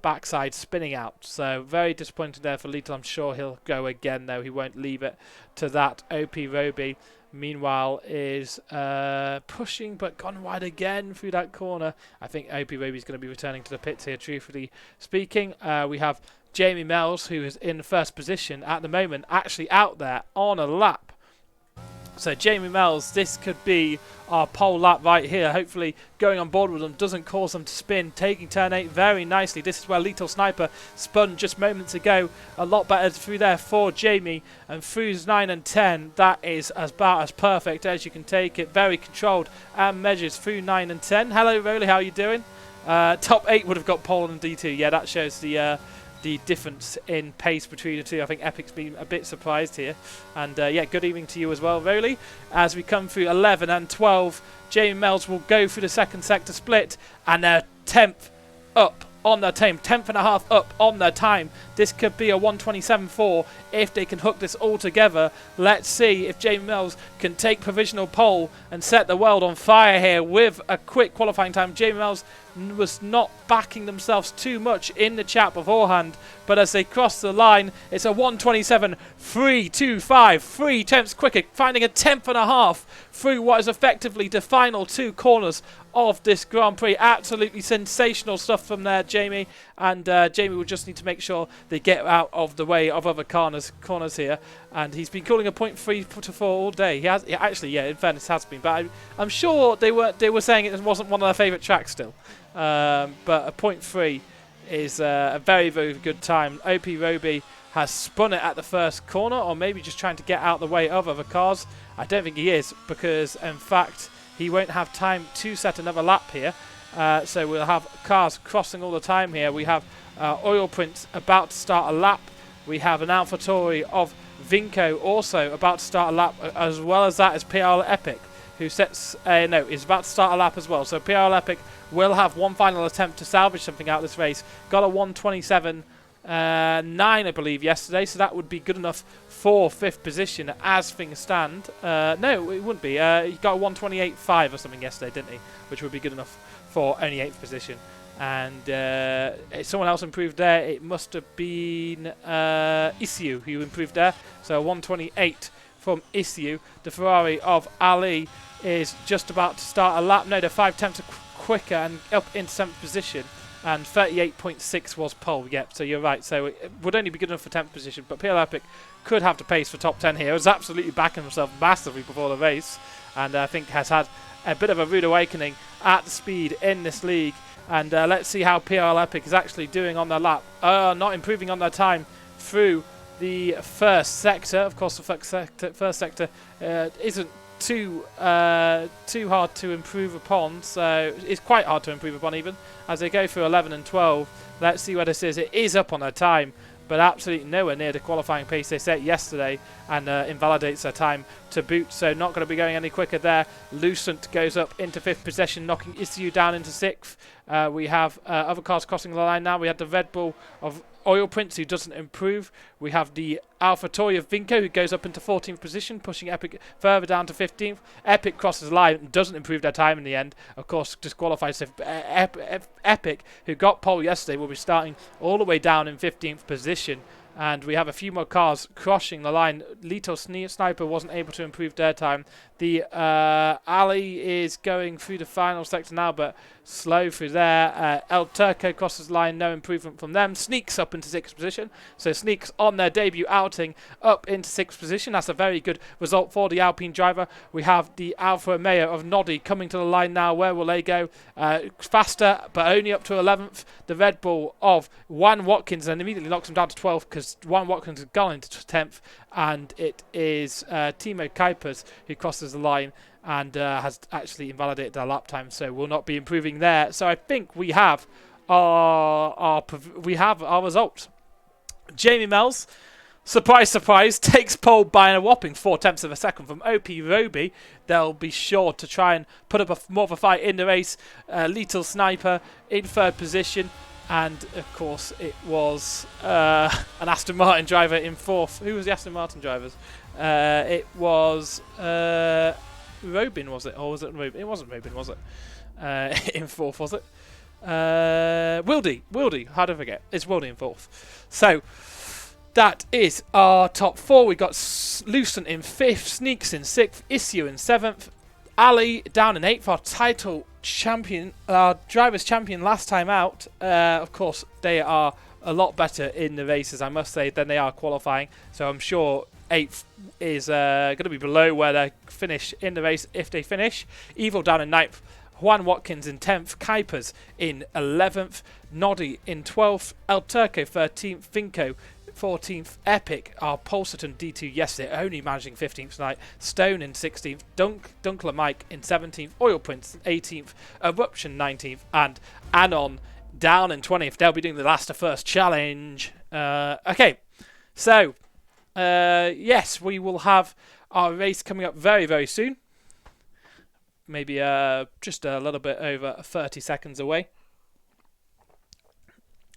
backside spinning out. So very disappointed there for Little. I'm sure he'll go again, though. He won't leave it to that. OP Roby meanwhile is pushing, but gone wide again through that corner. I think OP Roby is going to be returning to the pits here, truthfully speaking. We have Jamie Mells, who is in first position at the moment, actually out there on a lap. So Jamie Mells, this could be our pole lap right here. Hopefully going on board with them doesn't cause them to spin. Taking turn 8 very nicely. This is where Little Sniper spun just moments ago. A lot better through there for Jamie. And through 9 and 10, that is about as perfect as you can take it. Very controlled and measures through 9 and 10. Hello Rolly, how are you doing? Top 8 would have got pole and D2. Yeah, that shows the difference in pace between the two. I think Epic's been a bit surprised here. And yeah, good evening to you as well, Rolly. As we come through 11 and 12, Jamie Mells will go through the second sector split, and they're 10th up on their time, 10th and a half up on their time. This could be a 1:27.4 if they can hook this all together. Let's see if Jamie Mells can take provisional pole and set the world on fire here with a quick qualifying time. Jamie Mells was not backing themselves too much in the chat beforehand, but as they cross the line, it's a 1:27.325, 3 tenths quicker, finding a 10th and a half through what is effectively the final 2 corners of this Grand Prix. Absolutely sensational stuff from there, Jamie. And Jamie will just need to make sure they get out of the way of other corners here. And he's been calling a 0.3 all day. He has actually, yeah, in fairness, has been. But I'm sure they were saying it wasn't one of their favourite tracks still. But a 0.3 is a very, very good time. OP Roby has spun it at the first corner, or maybe just trying to get out the way of other cars. I don't think he is, because in fact he won't have time to set another lap here. So we'll have cars crossing all the time here. We have Oil Prince about to start a lap. We have an AlphaTauri of Vinco also about to start a lap, as well as that is PR Epic, who sets is about to start a lap as well. So PR Epic will have one final attempt to salvage something out of this race. Got a 1:27.9 I believe yesterday, so that would be good enough for 5th position as things stand. No, it wouldn't be. He got a 1:28.5 or something yesterday, didn't he? Which would be good enough for only 8th position. And someone else improved there. It must have been Issue who improved there. So 1:28 from Issue. The Ferrari of Ali is just about to start a lap. No, they're 5 tenths quicker and up in 7th position. And 38.6 was pole. Yep, so you're right. So it would only be good enough for 10th position. But PL Epic could have the pace for top 10 here. He was absolutely backing himself massively before the race. And I think has had a bit of a rude awakening at the speed in this league. And let's see how PL Epic is actually doing on their lap. Not improving on their time through the first sector. Of course, the first sector isn't too hard to improve upon, so it's quite hard to improve upon even as they go through 11 and 12. Let's see where this is. It is up on their time, but absolutely nowhere near the qualifying pace they set yesterday, and invalidates their time to boot, so not going to be going any quicker there. Lucent goes up into 5th position, knocking Issue down into 6th. We have other cars crossing the line now. We had the Red Bull of Oil Prince, who doesn't improve. We have the AlphaTauri of Vinco, who goes up into 14th position, pushing Epic further down to 15th. Epic crosses the line and doesn't improve their time in the end. Of course, disqualifies Epic, who got pole yesterday, will be starting all the way down in 15th position. And we have a few more cars crossing the line. Lito Sniper wasn't able to improve their time. The Ali is going through the final sector now, but slow through there. El Turco crosses the line, no improvement from them. Sneaks up into 6th position. So Sneaks on their debut outing up into 6th position. That's a very good result for the Alpine driver. We have the Alfa Romeo of Noddy coming to the line now. Where will they go? Faster, but only up to 11th. The Red Bull of Juan Watkins, and immediately knocks him down to 12th because Juan Watkins has gone into 10th, and it is Timo Kuipers who crosses the line and has actually invalidated their lap time, so will not be improving there. So I think we have our results. Jamie Mells, surprise, surprise, takes pole by a whopping 0.4 of a second from OP Roby. They'll be sure to try and put up more of a fight in the race. Little Sniper in 3rd position. And, of course, it was an Aston Martin driver in 4th. Who was the Aston Martin drivers? It was Robin, was it? Or was it Robin? It wasn't Robin, was it? In 4th, was it? Wildy. How did I forget? It's Wildy in 4th. So, that is our top 4. We got Lucent in 5th, Sneaks in 6th, Issue in 7th, Ali down in 8th, our title champion, our drivers champion last time out. Of course, they are a lot better in the races, I must say, than they are qualifying. So I'm sure 8th is going to be below where they finish in the race if they finish. Evil down in 9th, Juan Watkins in 10th, Kuipers in 11th, Noddy in 12th, El Turco 13th, Vinco 14th, Epic, our Polsterton D2 yesterday, only managing 15th tonight, Stone in 16th, Dunkler Mike in 17th, Oil Prince 18th, Eruption 19th, and Anon down in 20th. They'll be doing the last to first challenge. Okay, so, yes, we will have our race coming up very, very soon. Maybe just a little bit over 30 seconds away.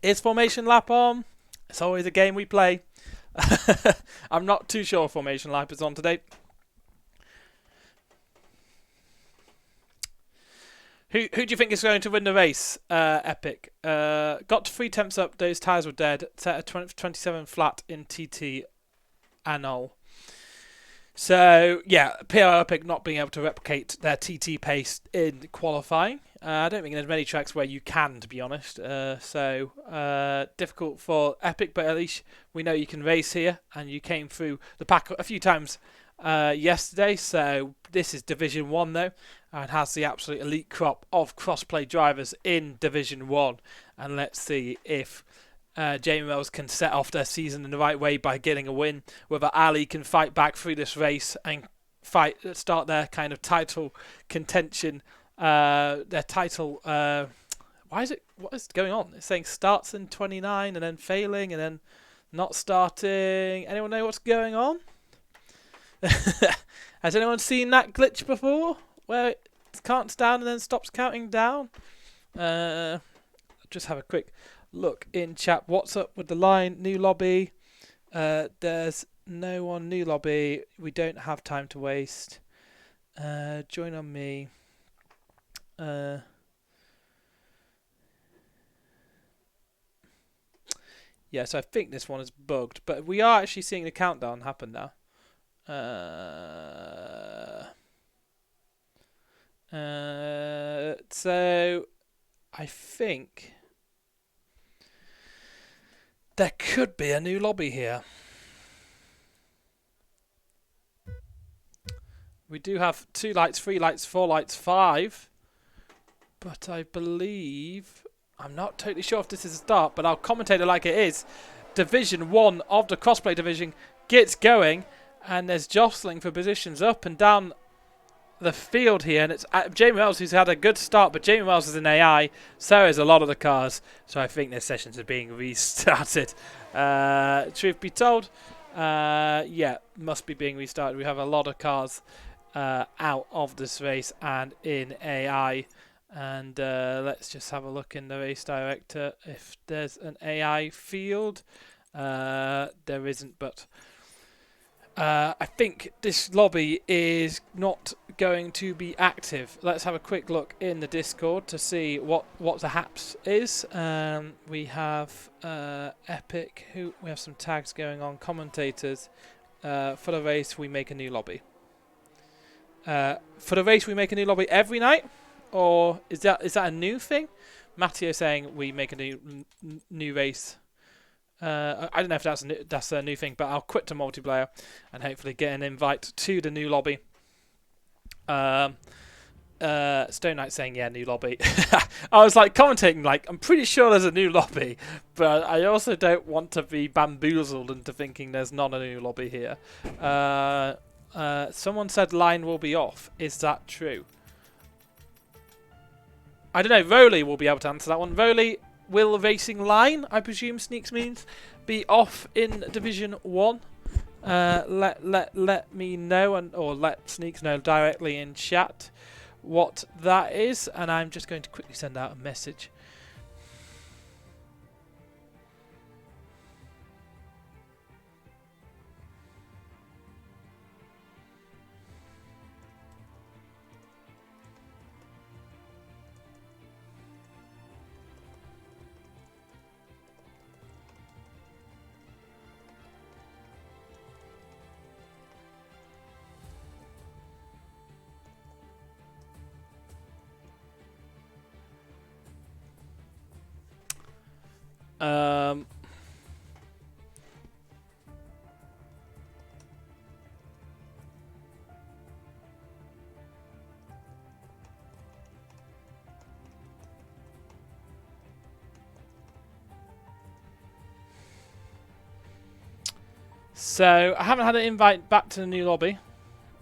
Is Formation Lap on? It's always a game we play. I'm not too sure Formation Lap is on today. Who do you think is going to win the race, Epic? Got to 3 temps up, those tyres were dead. Set a 27 flat in TT Anol. So, yeah, PR Epic not being able to replicate their TT pace in qualifying. I don't think there's many tracks where you can, to be honest. So, difficult for Epic, but at least we know you can race here. And you came through the pack a few times yesterday. So, this is Division 1, though, and has the absolute elite crop of crossplay drivers in Division 1. And let's see if Jamie Wells can set off their season in the right way by getting a win. Whether Ali can fight back through this race and start their kind of title contention. Their title. What is going on? It's saying starts in 29 and then failing and then not starting. Anyone know what's going on? Has anyone seen that glitch before? Where it counts down and then stops counting down? Just have a quick look in chat. What's up with the line? New lobby. There's no one. New lobby. We don't have time to waste. Join on me. Yeah, so I think this one is bugged, but we are actually seeing the countdown happen now. So I think there could be a new lobby here. We do have 2 lights, 3 lights, 4 lights, 5. But I believe, I'm not totally sure if this is a start, but I'll commentate it like it is. Division 1 of the Crossplay Division gets going, and there's jostling for positions up and down the field here. And it's Jamie Wells who's had a good start, but Jamie Wells is an AI, so is a lot of the cars. So I think their sessions are being restarted. Truth be told, yeah, must be being restarted. We have a lot of cars out of this race and in AI. And let's just have a look in the race director if there's an AI field. There isn't, but I think this lobby is not going to be active. Let's have a quick look in the Discord to see what the haps is. We have Epic, who we have some tags going on, commentators. For the race, we make a new lobby. For the race, we make a new lobby every night, or is that a new thing? Matteo saying we make a new race. I don't know if that's a new thing, but I'll quit to multiplayer and hopefully get an invite to the new lobby. Stone Knight saying, yeah, new lobby. I was like commentating, like, I'm pretty sure there's a new lobby, but I also don't want to be bamboozled into thinking there's not a new lobby here. Someone said line will be off. Is that true? I don't know. Rowley will be able to answer that one. Rowley, will racing line, I presume Sneaks means, be off in Division 1? Let me know, or let Sneaks know directly in chat what that is, and I'm just going to quickly send out a message. So I haven't had an invite back to the new lobby.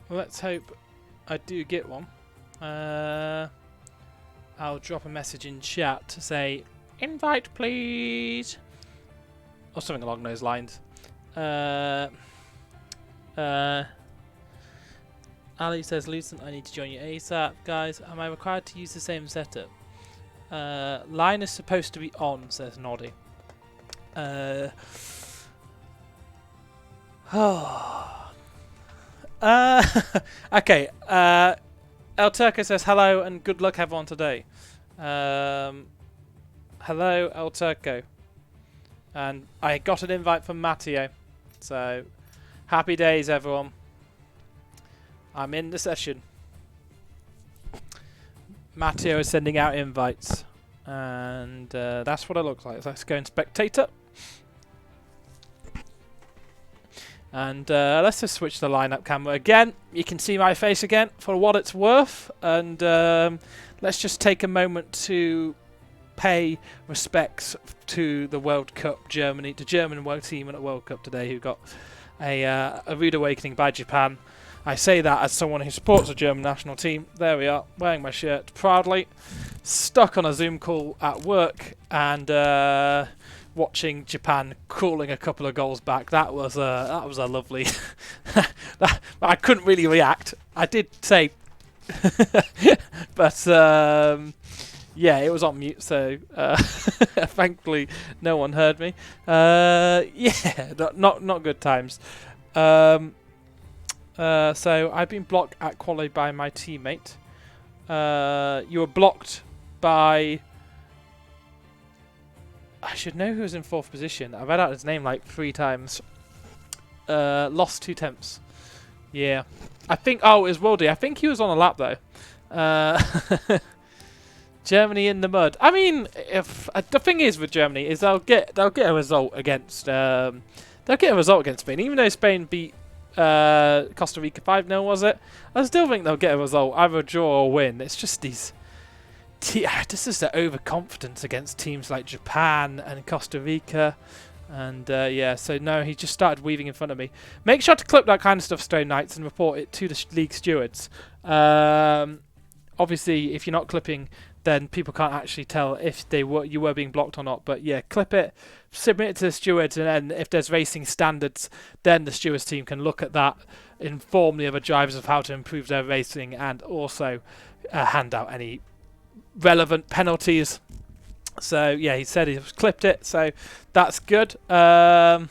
Let's hope I do get one. I'll drop a message in chat to say, invite please, or something along those lines. Ali says, Lucent, I need to join you ASAP. Guys, am I required to use the same setup? Line is supposed to be on, says Noddy. Okay. El Turco says hello and good luck everyone today. Hello El Turco. And I got an invite from Matteo. So happy days everyone. I'm in the session. Matteo is sending out invites. And that's what it looks like. Let's go in spectator. And let's just switch the lineup camera again. You can see my face again for what it's worth. And let's just take a moment to pay respects to the World Cup Germany, the German world team at the World Cup today, who got a rude awakening by Japan. I say that as someone who supports the German national team. There we are, wearing my shirt proudly. Stuck on a Zoom call at work and watching Japan crawling a couple of goals back. That was a lovely. I couldn't really react. I did say, but yeah, it was on mute, so thankfully no one heard me. Yeah, not good times. So I've been blocked at quali by my teammate. You were blocked by. I should know who was in 4th position. I read out his name like 3 times. Lost 2 temps. Yeah. I think, oh, it was Worldy. I think he was on a lap though. Germany in the mud. I mean, if the thing is with Germany is they'll get a result against Spain, even though Spain beat Costa Rica 5-0, was it? I still think they'll get a result, either a draw or win. It's just these. This is the overconfidence against teams like Japan and Costa Rica. And yeah, so no, he just started weaving in front of me. Make sure to clip that kind of stuff, Stone Knights, and report it to the league stewards. Obviously, if you're not clipping, then people can't actually tell if you were being blocked or not. But yeah, clip it, submit it to the stewards, and then if there's racing standards, then the stewards team can look at that, inform the other drivers of how to improve their racing, and also hand out any relevant penalties. So yeah, he said he's clipped it, so that's good. Oh,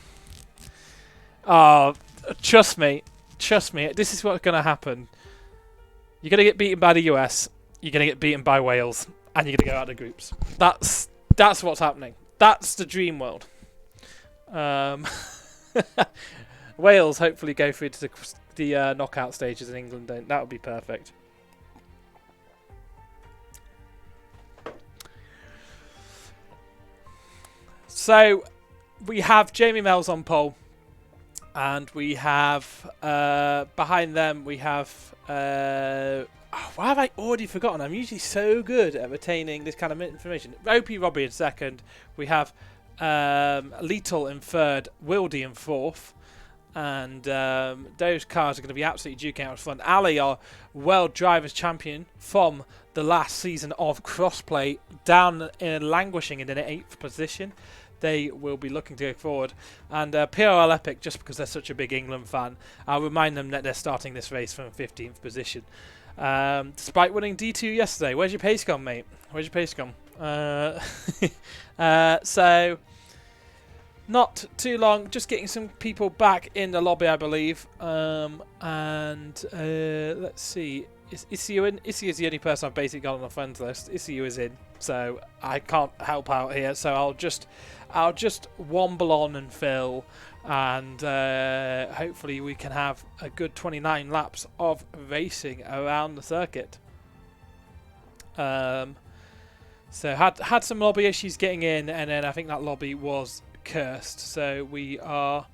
Trust me. Trust me. This is what's going to happen. You're going to get beaten by the US. You're going to get beaten by Wales. And you're going to go out of groups. That's what's happening. That's the dream world. Wales hopefully go through to the knockout stages, and England don't. That would be perfect. So we have Jamie Mells on pole, and we have behind them we have why have I already forgotten? I'm usually so good at retaining this kind of information. Opie Robbie in second. We have Lethal in third, Wildy in fourth, and those cars are going to be absolutely duking out in front. Ali, our World Drivers Champion from the last season of Crossplay, down in languishing in the 8th position. They will be looking to go forward. And PRL Epic, just because they're such a big England fan, I'll remind them that they're starting this race from 15th position. Despite winning D2 yesterday. Where's your pace gone, mate? Where's your pace gone? So, not too long. Just getting some people back in the lobby, I believe. And let's see. Is Issy in? Issy is the only person I've basically got on the friends list. Issy is in, so I can't help out here. So I'll just womble on and fill, and hopefully we can have a good 29 laps of racing around the circuit. So had some lobby issues getting in, and then I think that lobby was cursed. So we are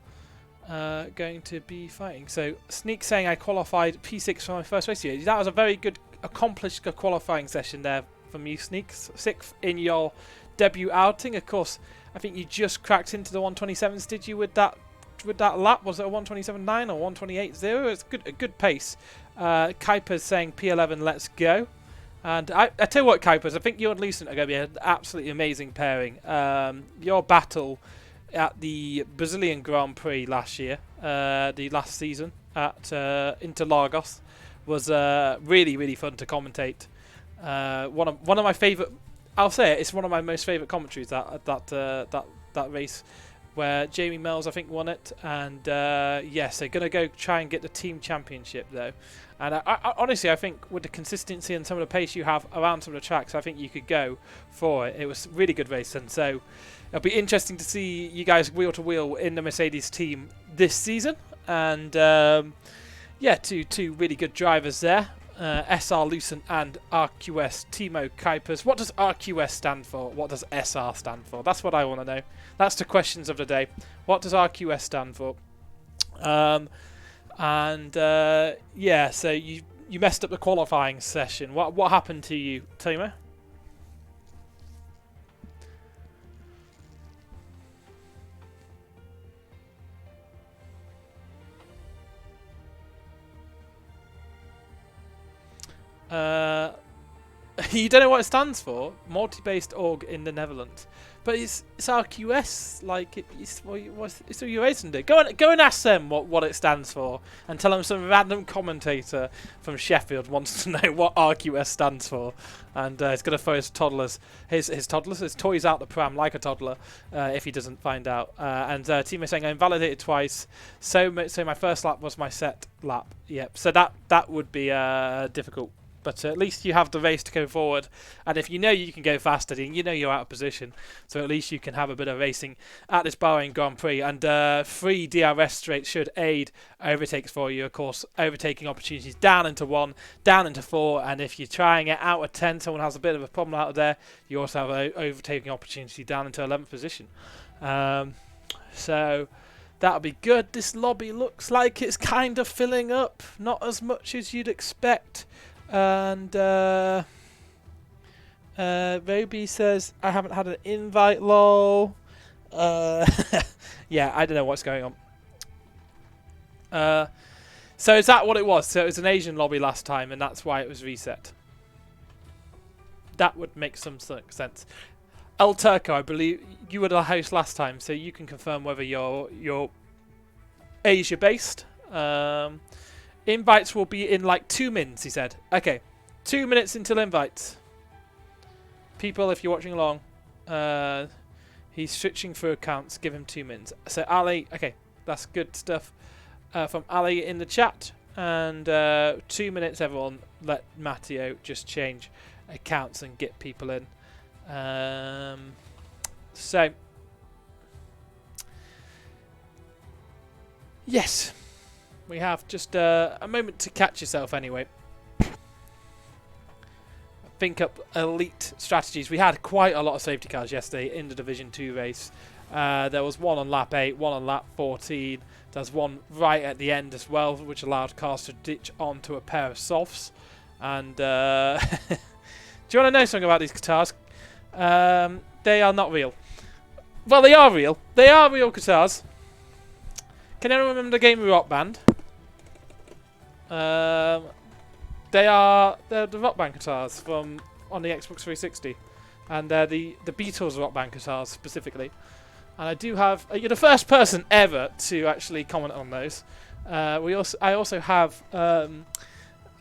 going to be fighting. So Sneak saying I qualified P6 for my first race here. That was a very good, accomplished qualifying session there from you, Sneak. 6th in your debut outing. Of course, I think you just cracked into the 127s, did you, with that lap? Was it a 127.9 or 128.0? It's a good pace. Kuiper's saying P11, let's go. And I tell you what, Kuipers, I think you and Lucent are going to be an absolutely amazing pairing. Your battle at the Brazilian Grand Prix last year, the last season at Interlagos, was really, really fun to commentate. One of my favourite. I'll say it's one of my most favourite commentaries. That race where Jamie Mells I think won it, and yes, they're gonna go try and get the team championship though. And I honestly, I think with the consistency and some of the pace you have around some of the tracks, I think you could go for it. It was a really good race, and so it'll be interesting to see you guys wheel to wheel in the Mercedes team this season. And yeah, two really good drivers there. SR Lucent and RQS Timo Kuipers. What does RQS stand for? What does SR stand for? That's what I want to know. That's the questions of the day. What does RQS stand for? Yeah, so you messed up the qualifying session. What happened to you, Timo? You don't know what it stands for? Multi-based org in the Netherlands. But it's RQS, like it's what you racing do. Go and ask them what it stands for, and tell them some random commentator from Sheffield wants to know what RQS stands for, and he's gonna throw his toys out the pram like a toddler if he doesn't find out. And Timo saying I invalidated twice, so my first lap was my set lap. Yep. So that would be difficult. But at least you have the race to go forward, and if you know you can go faster, then you know you're out of position. So at least you can have a bit of racing at this Bahrain Grand Prix, and 3 DRS straights should aid overtakes for you. Of course, overtaking opportunities down into 1, down into 4, and if you're trying it out of 10, someone has a bit of a problem out of there, you also have an overtaking opportunity down into 11th position. So that'll be good. This lobby looks like it's kind of filling up, not as much as you'd expect. And Roby says, I haven't had an invite, lol. Yeah, I don't know what's going on. So is that what it was? So it was an Asian lobby last time, and that's why it was reset. That would make some sense. El Turco, I believe you were the host last time, so you can confirm whether you're Asia-based. Invites will be in like 2 minutes, he said. Okay, 2 minutes until invites. People, if you're watching along, he's switching through accounts. Give him 2 minutes. So Ali, okay, that's good stuff. from Ali in the chat. And 2 minutes, everyone. Let Matteo just change accounts and get people in. So, yes, we have just a moment to catch yourself anyway. Think up elite strategies. We had quite a lot of safety cars yesterday in the Division 2 race. There was one on lap 8, one on lap 14. There's one right at the end as well, which allowed cars to ditch onto a pair of softs. And do you want to know something about these guitars? They are not real. Well, they are real. They are real guitars. Can anyone remember the game Rock Band? They're the Rock Band guitars from on the Xbox 360, and they're the Beatles Rock Band guitars specifically. And I do have. You're the first person ever to actually comment on those. I also have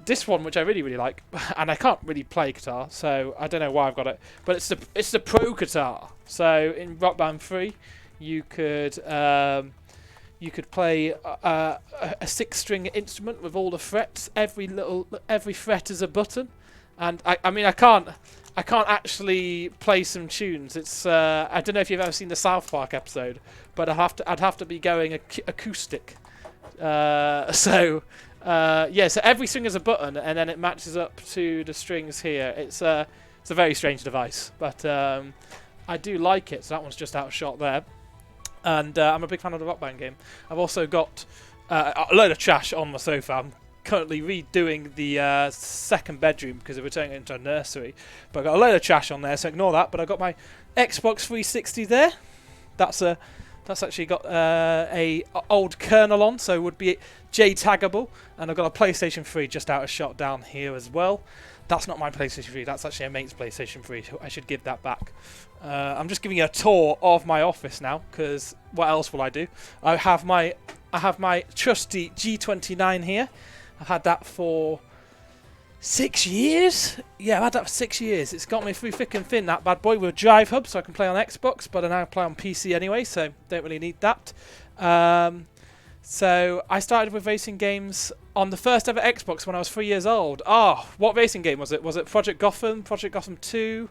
this one, which I really like, and I can't really play guitar, so I don't know why I've got it. But it's the Pro guitar. So in Rock Band 3, you could play a 6-string instrument with all the frets. Every fret is a button, and I mean I can't actually play some tunes. It's I don't know if you've ever seen the South Park episode, but I'd have to be going acoustic. Yeah, so every string is a button, and then it matches up to the strings here. It's a very strange device, but I do like it. So that one's just out of shot there. And I'm a big fan of the Rock Band game. I've also got a load of trash on my sofa. I'm currently redoing the second bedroom because we're turning it into a nursery. But I've got a load of trash on there, so ignore that. But I've got my Xbox 360 there. That's actually got a old kernel on, so it would be JTaggable. And I've got a PlayStation 3 just out of shot down here as well. That's not my PlayStation 3, that's actually a mate's PlayStation 3. I should give that back. I'm just giving you a tour of my office now, because what else will I do? I have my trusty G29 here. I've had that for 6 years. Yeah, I've had that for 6 years. It's got me through thick and thin, that bad boy, with Drive Hub, so I can play on Xbox, but I now play on PC anyway, so don't really need that. So I started with racing games on the first ever Xbox when I was 3 years old. What racing game was it? Was it Project Gotham? Project Gotham 2?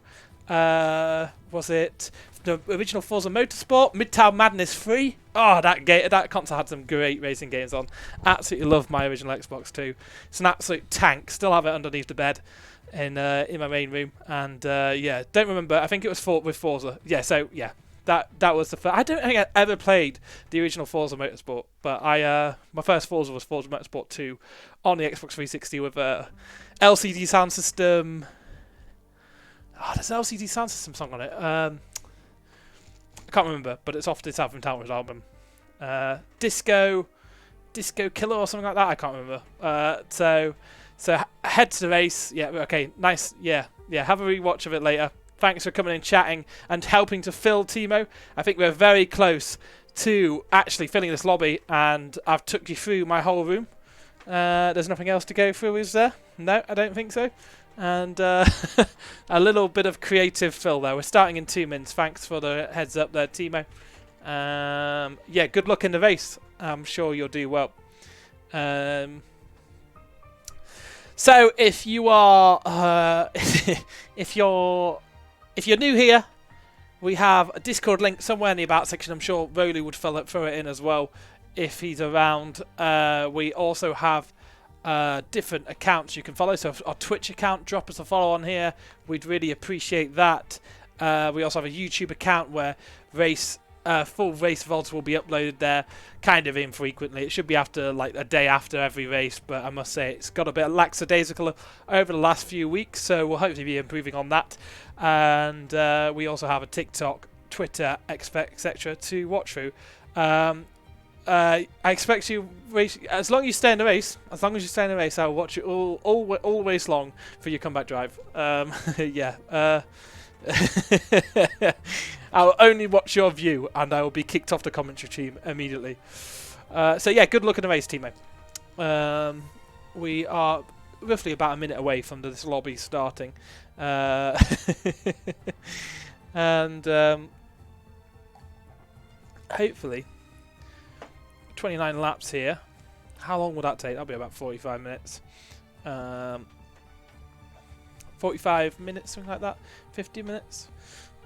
Was it the original Forza Motorsport? Midtown Madness 3? That console had some great racing games on. Absolutely love my original Xbox 2. It's an absolute tank. Still have it underneath the bed in my main room. And yeah, don't remember. I think it was with Forza. Yeah, so yeah. That was the first. I don't think I ever played the original Forza Motorsport, but my first Forza was Forza Motorsport 2 on the Xbox 360 with a LCD sound system. There's an LCD sound system song on it. I can't remember, but it's off this Alvin Towers album. Disco Killer or something like that. I can't remember. So head to the race. Yeah. Okay. Nice. Yeah. Have a rewatch of it later. Thanks for coming and chatting and helping to fill, Timo. I think we're very close to actually filling this lobby, and I've took you through my whole room. There's nothing else to go through, is there? No, I don't think so. And a little bit of creative fill there. We're starting in 2 minutes. Thanks for the heads up there, Timo. Yeah, good luck in the race. I'm sure you'll do well. So if you are, if you're new here, we have a Discord link somewhere in the About section. I'm sure Rowley would throw it in as well if he's around. We also have different accounts you can follow. So our Twitch account, drop us a follow on here. We'd really appreciate that. We also have a YouTube account where full race VODs will be uploaded there, kind of infrequently. It should be after like a day after every race, but I must say it's got a bit of lackadaisical over the last few weeks, so we'll hopefully be improving on that. And we also have a TikTok, Twitter, etc. to watch through. I expect you, as long as you stay in the race, I'll watch you all race long for your comeback drive. Yeah. I'll only watch your view, and I will be kicked off the commentary team immediately. So yeah, good luck in the race, teammate. We are roughly about a minute away from this lobby starting, and hopefully 29 laps here. How long will that take? That'll be about 45 minutes. 45 minutes, something like that. 50 minutes.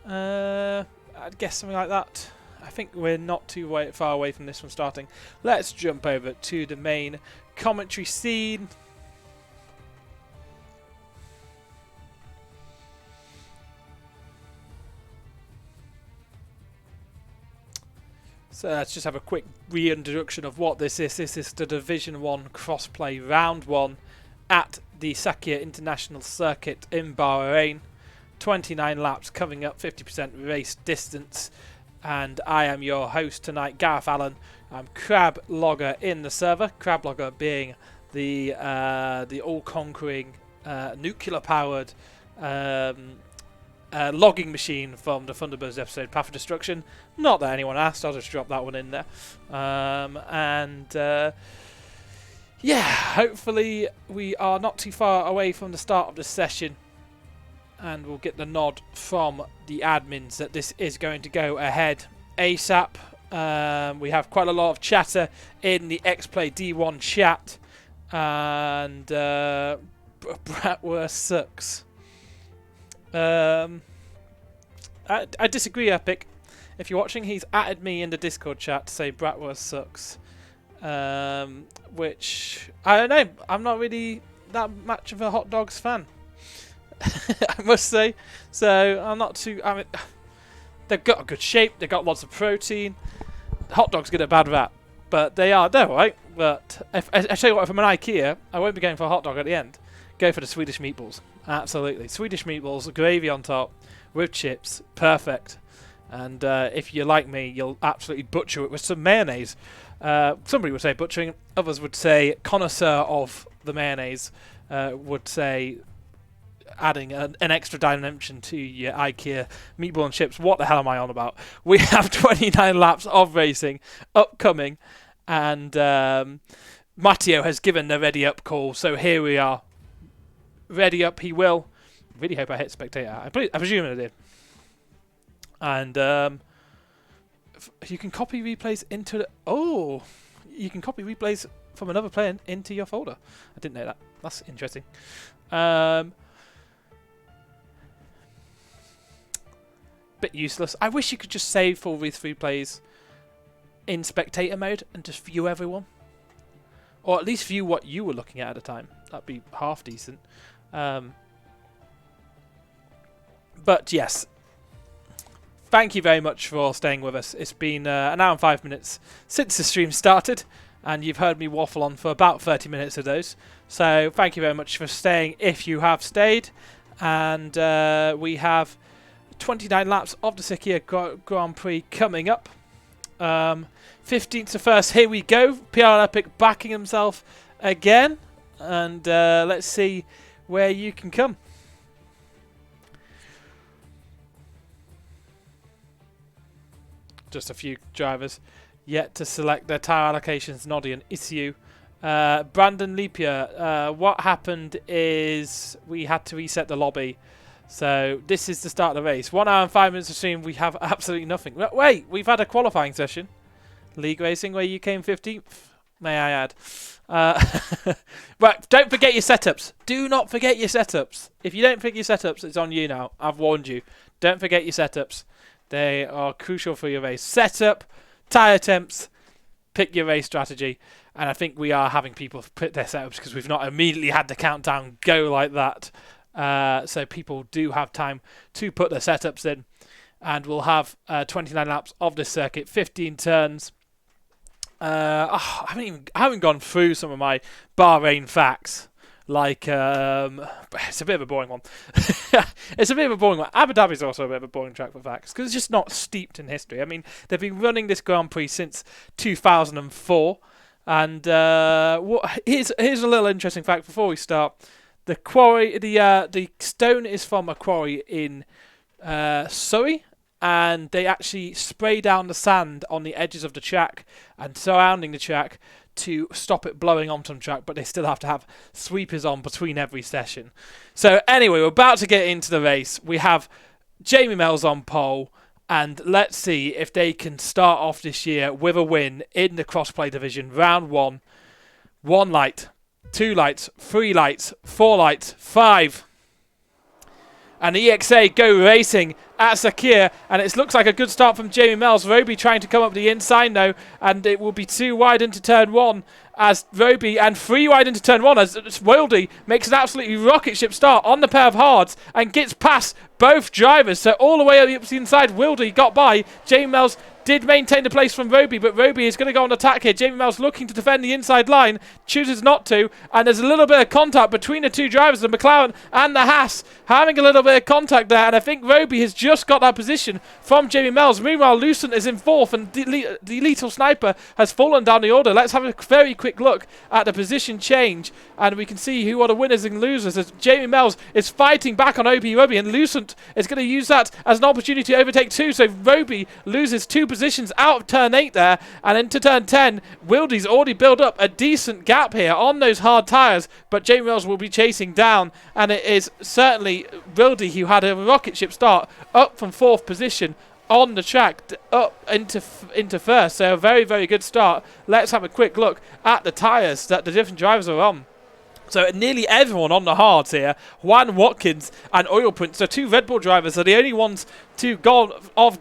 I'd guess something like that. I think we're not too far away from this one starting. Let's jump over to the main commentary scene. So let's just have a quick reintroduction of what this is. This is the Division 1 Crossplay Round 1 at the Sahkir International Circuit in Bahrain. 29 laps, covering up 50% race distance. And I am your host tonight, Gareth Allen. I'm Crab Logger in the server. Crab Logger being the all-conquering nuclear-powered logging machine from the Thunderbirds episode Path of Destruction. Not that anyone asked, I'll just drop that one in there. Yeah, hopefully we are not too far away from the start of the session, and we'll get the nod from the admins that this is going to go ahead ASAP. We have quite a lot of chatter in the X-Play D1 chat, and Bratwurst sucks. I disagree, Epic. If you're watching, he's added me in the Discord chat to say Bratwurst sucks. Which, I don't know, I'm not really that much of a hot dogs fan. I must say. So, I'm not too... I mean, they've got a good shape, they've got lots of protein. Hot dogs get a bad rap, but they're alright. But if I tell you what, if I'm an IKEA, I won't be going for a hot dog at the end. Go for the Swedish meatballs. Absolutely. Swedish meatballs, gravy on top, with chips. Perfect. And if you're like me, you'll absolutely butcher it with some mayonnaise. Somebody would say butchering. Others would say connoisseur of the mayonnaise would say adding an extra dimension to your IKEA meatball and chips. What the hell am I on about? We have 29 laps of racing upcoming. And Matteo has given the ready up call. So here we are. Ready up, he will. Really hope I hit spectator. I presume I did. And you can copy replays into the... Oh! You can copy replays from another player into your folder. I didn't know that. That's interesting. Bit useless. I wish you could just save full replays in spectator mode and just view everyone. Or at least view what you were looking at the time. That'd be half decent. But yes, thank you very much for staying with us. It's been an hour and 5 minutes since the stream started, and you've heard me waffle on for about 30 minutes of those. So thank you very much for staying if you have stayed. And we have 29 laps of the Sahkir Grand Prix coming up. 15th to 1st, here we go. PR Epic backing himself again. And let's see where you can come. Just a few drivers yet to select their tyre allocations. Noddy and Issue. Brandon Leapier, what happened is we had to reset the lobby. So this is the start of the race. 1 hour and 5 minutes of stream. We have absolutely nothing. Wait, we've had a qualifying session. League racing where you came 15th. May I add. Right, don't forget your setups. Do not forget your setups. If you don't pick your setups, it's on you now. I've warned you. Don't forget your setups. They are crucial for your race. Setup, tyre temps, pick your race strategy. And I think we are having people put their setups because we've not immediately had the countdown go like that. So people do have time to put their setups in. And we'll have 29 laps of this circuit, 15 turns. I haven't gone through some of my Bahrain facts. Like, it's a bit of a boring one. It's a bit of a boring one. Abu Dhabi is also a bit of a boring track for facts because it's just not steeped in history. I mean, they've been running this Grand Prix since 2004. And here's a little interesting fact before we start. The quarry, the stone is from a quarry in Surrey. And they actually spray down the sand on the edges of the track and surrounding the track to stop it blowing onto the track, but they still have to have sweepers on between every session. So anyway, we're about to get into the race. We have Jamie Mells on pole, and let's see if they can start off this year with a win in the Crossplay Division, round 1. 1 light, 2 lights, 3 lights, 4 lights, 5. And ExA go racing at Sahkir, and it looks like a good start from Jamie Mells. Roby trying to come up the inside now, and it will be 2 wide into turn 1 as Roby, and 3 wide into turn 1 as Wildy makes an absolutely rocket ship start on the pair of hards and gets past both drivers. So all the way up the inside, Wildy got by. Jamie Mells did maintain the place from Roby, but Roby is going to go on attack here. Jamie Mells looking to defend the inside line, chooses not to, and there's a little bit of contact between the two drivers, the McLaren and the Haas, having a little bit of contact there, and I think Roby has just got that position from Jamie Mells. Meanwhile, Lucent is in 4th, and the Lethal Sniper has fallen down the order. Let's have a very quick look at the position change, and we can see who are the winners and losers as Jamie Mells is fighting back on Roby, and Lucent is going to use that as an opportunity to overtake 2, so Roby loses 2 positions out of turn 8 there, and into turn 10, Wildy's already built up a decent gap here on those hard tyres, but Jamie Mells will be chasing down, and it is certainly Wildy who had a rocket ship start up from 4th position on the track up into 1st, so a very, very good start. Let's have a quick look at the tyres that the different drivers are on. So nearly everyone on the hards here, Juan Watkins and Oil Prince, so 2 Red Bull drivers are the only ones to gone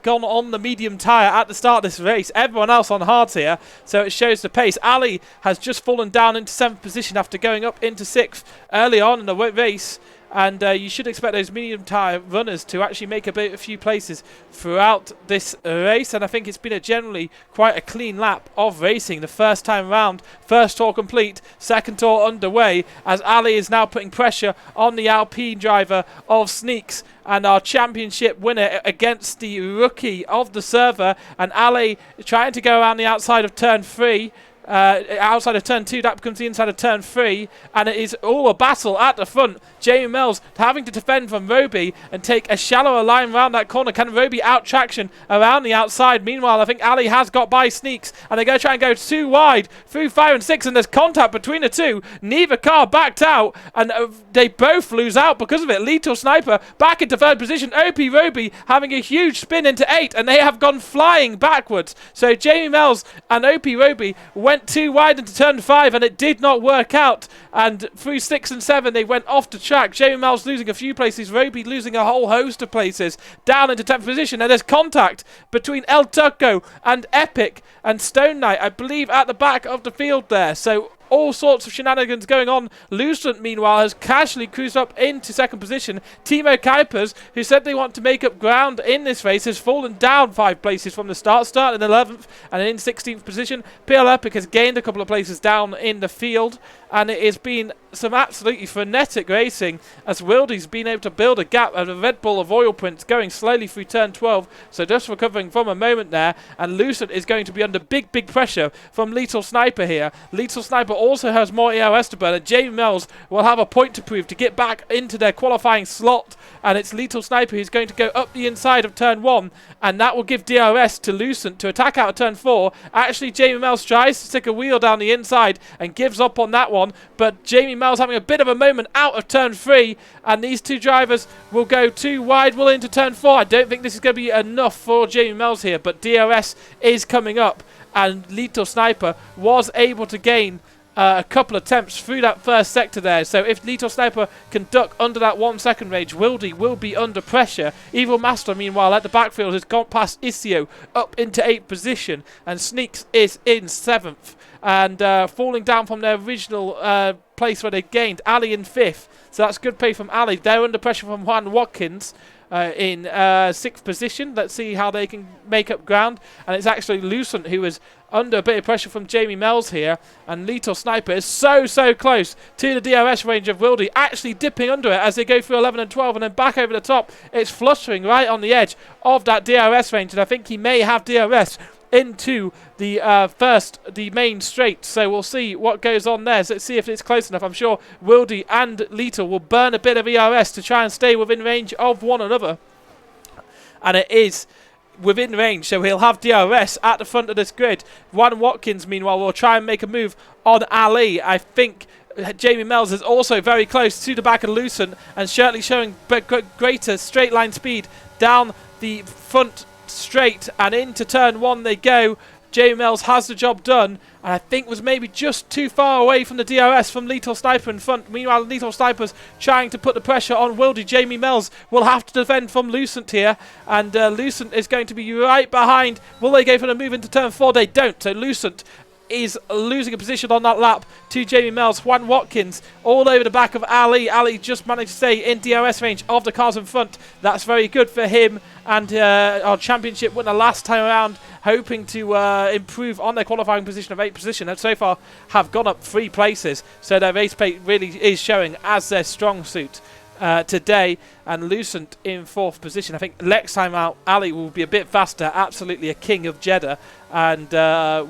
on the medium tyre at the start of this race. Everyone else on hards here, so it shows the pace. Ali has just fallen down into 7th position after going up into 6th early on in the race. And you should expect those medium tyre runners to actually make a few places throughout this race. And I think it's been a generally quite a clean lap of racing the first time round. First tour complete, second tour underway, as Ali is now putting pressure on the Alpine driver of Sneaks and our championship winner against the rookie of the server. And Ali trying to go around the outside of turn 3. Outside of turn 2, that becomes the inside of turn 3, and it is all a battle at the front. Jamie Mells having to defend from Roby and take a shallower line around that corner. Can Roby out traction around the outside? Meanwhile, I think Ali has got by Sneaks, and they're going to try and go 2 wide through 5 and 6, and there's contact between the 2. Neither car backed out, and they both lose out because of it. Lethal Sniper back into 3rd position. OP Roby having a huge spin into 8, and they have gone flying backwards. So Jamie Mells and OP Roby went 2 wide into turn 5, and it did not work out, and through 6 and 7 they went off the track. Jamie Mells losing a few places, Roby losing a whole host of places, down into 10th position, and there's contact between El Turco and Epic and Stone Knight, I believe, at the back of the field there. So all sorts of shenanigans going on. Lucent, meanwhile, has casually cruised up into 2nd position. Timo Kuipers, who said they want to make up ground in this race, has fallen down 5 places from the start. Starting in 11th and in 16th position. PL Epic has gained a couple of places down in the field, and it has been some absolutely frenetic racing as Wildy's been able to build a gap of the Red Bull of Oil Prince going slowly through turn 12, so just recovering from a moment there, and Lucent is going to be under big pressure from Lethal Sniper here. Lethal Sniper also has more ERS to burn, and Jamie Mells will have a point to prove to get back into their qualifying slot, and it's Lethal Sniper who's going to go up the inside of turn 1, and that will give DRS to Lucent to attack out of turn 4. Actually, Jamie Mells tries to stick a wheel down the inside and gives up on that one, but Jamie Mells having a bit of a moment out of turn 3, and these 2 drivers will go 2 wide, will into turn 4. I don't think this is going to be enough for Jamie Mells here, but DRS is coming up, and Lethal Sniper was able to gain a couple of attempts through that first sector there. So if Lethal Sniper can duck under that 1 second range, Wildy will be under pressure. Evil Master, meanwhile, at the backfield has gone past Isio up into 8th position, and Sneaks is in 7th. And falling down from their original place where they gained, Ali in 5th. So that's good play from Ali. They're under pressure from Juan Watkins in 6th position. Let's see how they can make up ground. And it's actually Lucent who is under a bit of pressure from Jamie Mells here, and Lethal Sniper is so close to the DRS range of Wildy, actually dipping under it as they go through 11 and 12 and then back over the top. It's fluttering right on the edge of that DRS range, and I think he may have DRS into the the main straight, so we'll see what goes on there. So let's see if it's close enough. I'm sure Wildy and Lethal will burn a bit of ERS to try and stay within range of one another, and it is within range, so he'll have DRS at the front of this grid. Juan Watkins, meanwhile, will try and make a move on Ali. I think Jamie Mells is also very close to the back of Lucent, and certainly showing greater straight line speed down the front straight, and into turn 1 they go. Jamie Mells has the job done, and I think was maybe just too far away from the DRS from Lethal Sniper in front. Meanwhile, Lethal Sniper's trying to put the pressure on Wildy. Jamie Mells will have to defend from Lucent here, and Lucent is going to be right behind. Will they go for the move into turn 4? They don't, so Lucent is losing a position on that lap to Jamie Mells. Juan Watkins all over the back of Ali. Ali just managed to stay in DRS range of the cars in front. That's very good for him, and our championship winner last time around, hoping to improve on their qualifying position of 8th position, and so far have gone up 3 places, so their race plate really is showing as their strong suit today. And Lucent in 4th position. I think next time out Ali will be a bit faster, absolutely a king of Jeddah, and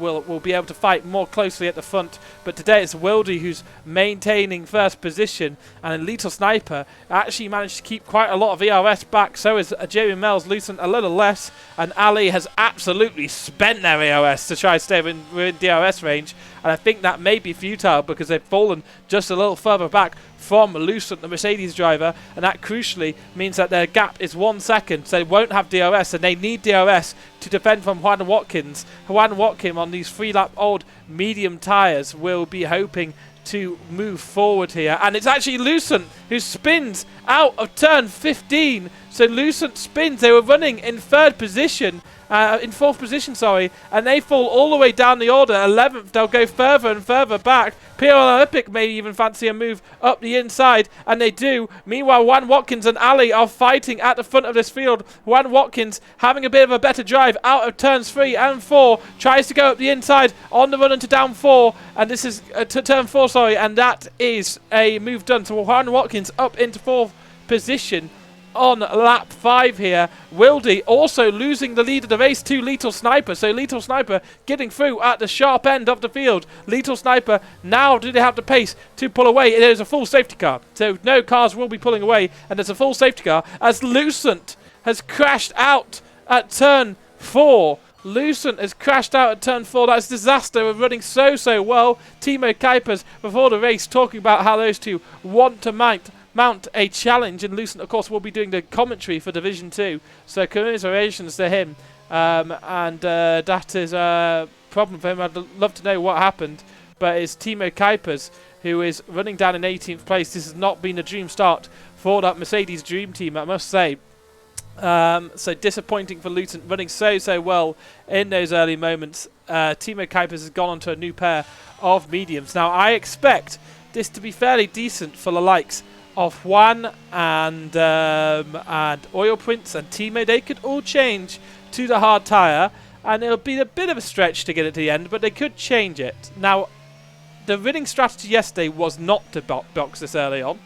will be able to fight more closely at the front. But today it's Wildy who's maintaining 1st position, and Lethal Sniper actually managed to keep quite a lot of ERS back. So is Jamie Mells. Lucent a little less, and Ali has absolutely spent their ERS to try and stay within DRS range, and I think that may be futile because they've fallen just a little further back from Lucent, the Mercedes driver, and that crucially means that their gap is 1 second, so they won't have DRS, and they need DRS to defend from Juan Watkins. Juan Watkins on these 3-lap old medium tyres will be hoping to move forward here, and it's actually Lucent who spins out of turn 15. So Lucent spins. They were running in 3rd position, in 4th position, sorry, and they fall all the way down the order. 11th, they'll go further and further back. Olympic may even fancy a move up the inside, and they do. Meanwhile, Juan Watkins and Ali are fighting at the front of this field. Juan Watkins having a bit of a better drive out of turns 3 and 4, tries to go up the inside on the run into down 4, and this is to turn 4, sorry, and that is a move done. So Juan Watkins up into 4th position on lap 5 here. Wildy also losing the lead of the race to Lethal Sniper. So Lethal Sniper getting through at the sharp end of the field. Lethal Sniper, now do they have the pace to pull away? There's a full safety car, so no cars will be pulling away, and there's a full safety car as Lucent has crashed out at turn 4. Lucent has crashed out at turn 4. That's disaster. We're running so well. Timo Kuipers before the race talking about how those two want to mount a challenge, and Lucent of course will be doing the commentary for Division 2, so commiserations to him, and that is a problem for him. I'd love to know what happened, but it's Timo Kuipers who is running down in 18th place. This has not been a dream start for that Mercedes dream team, I must say. So disappointing for Lucent, running so well in those early moments. Timo Kuipers has gone onto a new pair of mediums. Now I expect this to be fairly decent for the likes of Juan and Oil Prince and Timo. They could all change to the hard tyre, and it'll be a bit of a stretch to get it to the end, but they could change it. Now, the winning strategy yesterday was not to box this early on,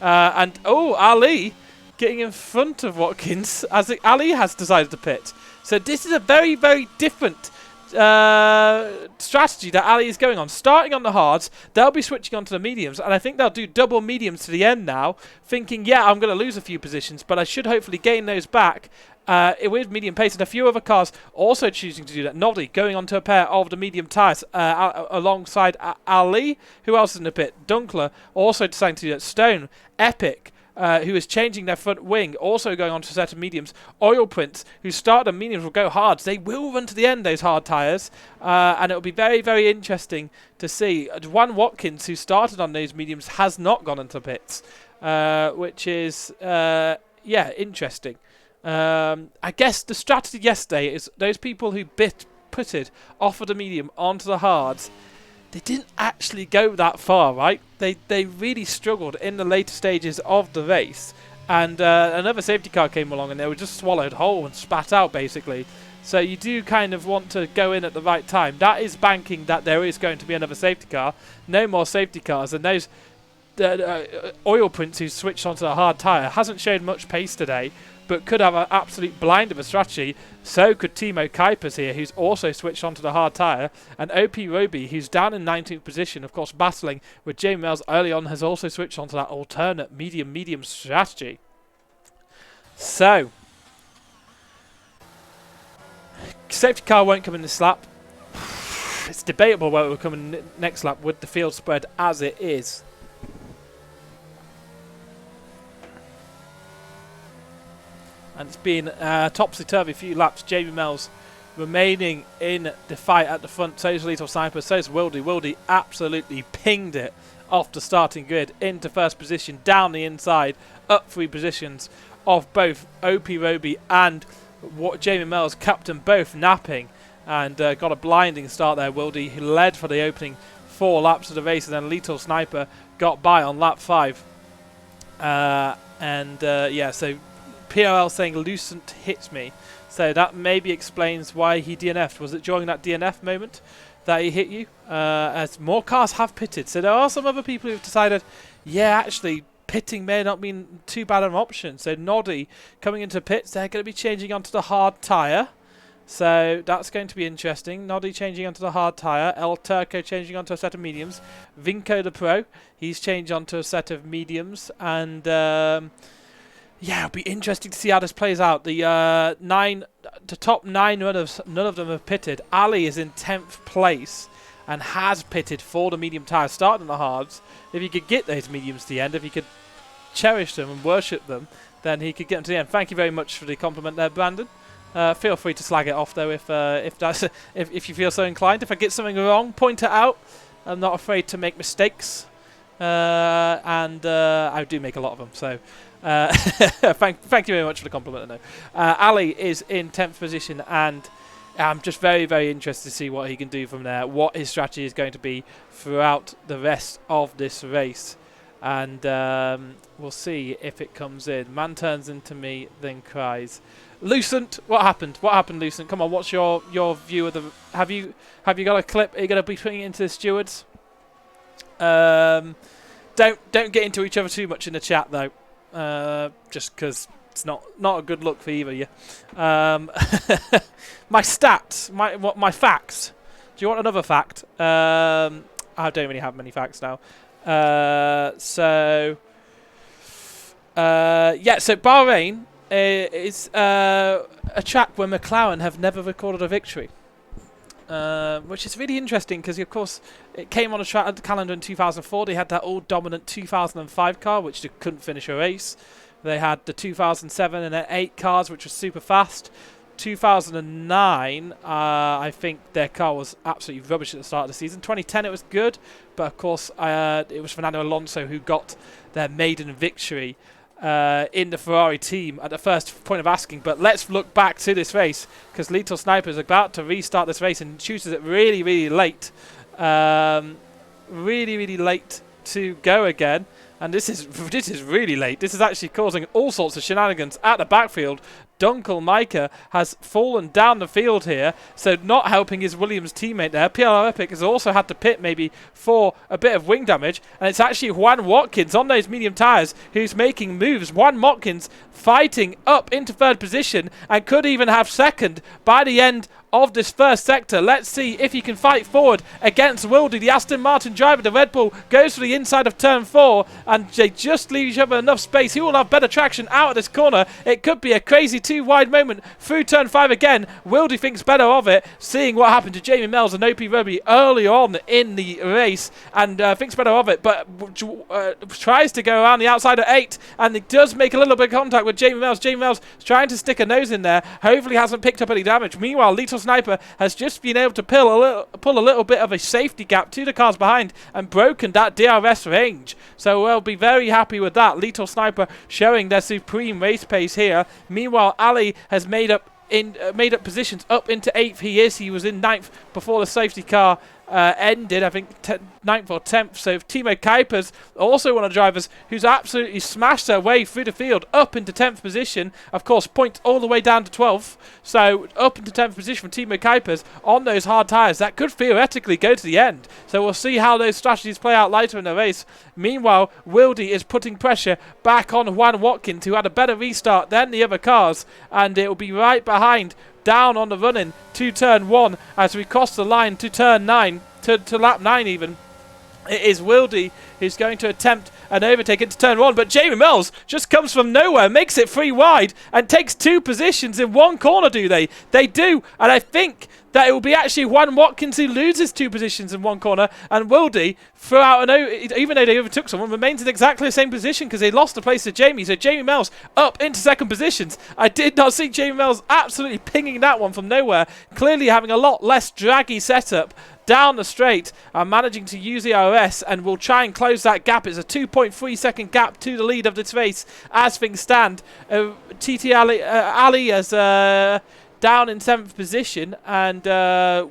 and Ali getting in front of Watkins as Ali has decided to pit. So this is a very different strategy that Ali is going on. Starting on the hards, they'll be switching on to the mediums, and I think they'll do double mediums to the end now, thinking, yeah, I'm going to lose a few positions, but I should hopefully gain those back with medium pace, and a few other cars also choosing to do that. Noddy going onto a pair of the medium tyres alongside Ali. Who else is in the pit? Dunkler also deciding to do that. Stone, Epic, who is changing their front wing, also going on to a set of mediums. Oil Prince, who started on mediums, will go hards. They will run to the end, those hard tyres, and it'll be very interesting to see. Juan Watkins, who started on those mediums, has not gone into pits, which is, interesting. I guess the strategy yesterday is those people who putted off of the medium onto the hards, they didn't actually go that far, right? They really struggled in the later stages of the race, and another safety car came along and they were just swallowed whole and spat out, basically. So you do kind of want to go in at the right time. That is banking that there is going to be another safety car. No more safety cars, and those Oil Prince, who switched onto the hard tyre, hasn't shown much pace today, but could have an absolute blind of a strategy. So could Timo Kuipers here, who's also switched onto the hard tyre. And OP Roby, who's down in 19th position, of course battling with Jamie Mells early on, has also switched onto that alternate medium strategy. So, safety car won't come in this lap. It's debatable whether it will come in next lap with the field spread as it is. And it's been a topsy-turvy few laps. Jamie Mells remaining in the fight at the front. So is Lethal Sniper, so is Wildy. Wildy absolutely pinged it off the starting grid into first position, down the inside, up 3 positions of both OP Roby and Jamie Mel's captain, both napping, and got a blinding start there. Wildy, who led for the opening 4 laps of the race, and then Lethal Sniper got by on lap 5. Yeah, so PRL saying Lucent hits me. So that maybe explains why he DNF'd. Was it during that DNF moment that he hit you? As more cars have pitted. So there are some other people who've decided, yeah, actually, pitting may not be too bad an option. So Noddy coming into pits, they're going to be changing onto the hard tyre. So that's going to be interesting. Noddy changing onto the hard tyre. El Turco changing onto a set of mediums. Vinco the Pro, he's changed onto a set of mediums. And yeah, it'll be interesting to see how this plays out. The top 9 runners, none of them have pitted. Ali is in 10th place and has pitted for the medium tyres, starting the hards. If he could get those mediums to the end, if he could cherish them and worship them, then he could get them to the end. Thank you very much for the compliment there, Brandon. Feel free to slag it off though if you feel so inclined. If I get something wrong, point it out. I'm not afraid to make mistakes, and I do make a lot of them. So thank you very much for the compliment. Ali is in 10th position, and I'm just very, very interested to see what he can do from there, what his strategy is going to be throughout the rest of this race. And we'll see if it comes in. Man turns into me, then cries. Lucent, what happened? What happened, Lucent? Come on, what's your view of the... Have you got a clip? Are you going to be putting it into the stewards? Don't get into each other too much in the chat, though. Just because it's not a good look for either of you. My stats, my facts. Do you want another fact? I don't really have many facts now. Yeah, so Bahrain is a track where McLaren have never recorded a victory, which is really interesting because, of course, it came on a calendar in 2004. They had that all-dominant 2005 car, which they couldn't finish a race. They had the 2007 and 8 cars, which was super fast. 2009, I think their car was absolutely rubbish at the start of the season. 2010, it was good, but of course, it was Fernando Alonso who got their maiden victory in the Ferrari team at the first point of asking. But let's look back to this race, because Lethal Sniper is about to restart this race and chooses it really, really late. Really, really late to go again. And this is really late. This is actually causing all sorts of shenanigans at the backfield. Dunkel Micah has fallen down the field here, so not helping his Williams teammate there. PLR Epic has also had to pit maybe for a bit of wing damage, and it's actually Juan Watkins on those medium tyres who's making moves. Juan Watkins fighting up into 3rd position and could even have 2nd by the end of this first sector. Let's see if he can fight forward against Wildy, the Aston Martin driver. The Red Bull goes for the inside of turn 4, and they just leave each other enough space. He will have better traction out of this corner. It could be a crazy 2-wide moment through turn 5 again. Wildy thinks better of it, seeing what happened to Jamie Mells and OP Roby early on in the race, and thinks better of it, but tries to go around the outside at 8, and it does make a little bit of contact with Jamie Mells. Jamie Mells trying to stick a nose in there. Hopefully hasn't picked up any damage. Meanwhile, Lethal Sniper has just been able to pull a little bit of a safety gap to the cars behind and broken that DRS range. So we'll be very happy with that. Lethal Sniper showing their supreme race pace here. Meanwhile, Ali has made up positions up into 8th. He was in 9th before the safety car ended, I think 9th or 10th. So Timo Kuipers, also one of the drivers who's absolutely smashed their way through the field up into 10th position. Of course, points all the way down to 12th. So up into 10th position for Timo Kuipers on those hard tyres. That could theoretically go to the end. So we'll see how those strategies play out later in the race. Meanwhile, Wildy is putting pressure back on Juan Watkins, who had a better restart than the other cars, and it will be right behind, down on the run-in to turn 1 as we cross the line to turn 9, to lap 9 even. It is Wildy who's going to attempt an overtake into turn 1, but Jamie Mells just comes from nowhere, makes it 3 wide, and takes 2 positions in one corner, do they? They do, and I think that it will be actually Juan Watkins who loses 2 positions in one corner, and Wildy, throughout even though they overtook someone, remains in exactly the same position because they lost the place to Jamie. So Jamie Mells up into second positions. I did not see Jamie Mells absolutely pinging that one from nowhere, clearly having a lot less draggy setup down the straight, managing to use the RS, and will try and close that gap. It's a 2.3 second gap to the lead of this race as things stand. TT Ali as down in 7th position, and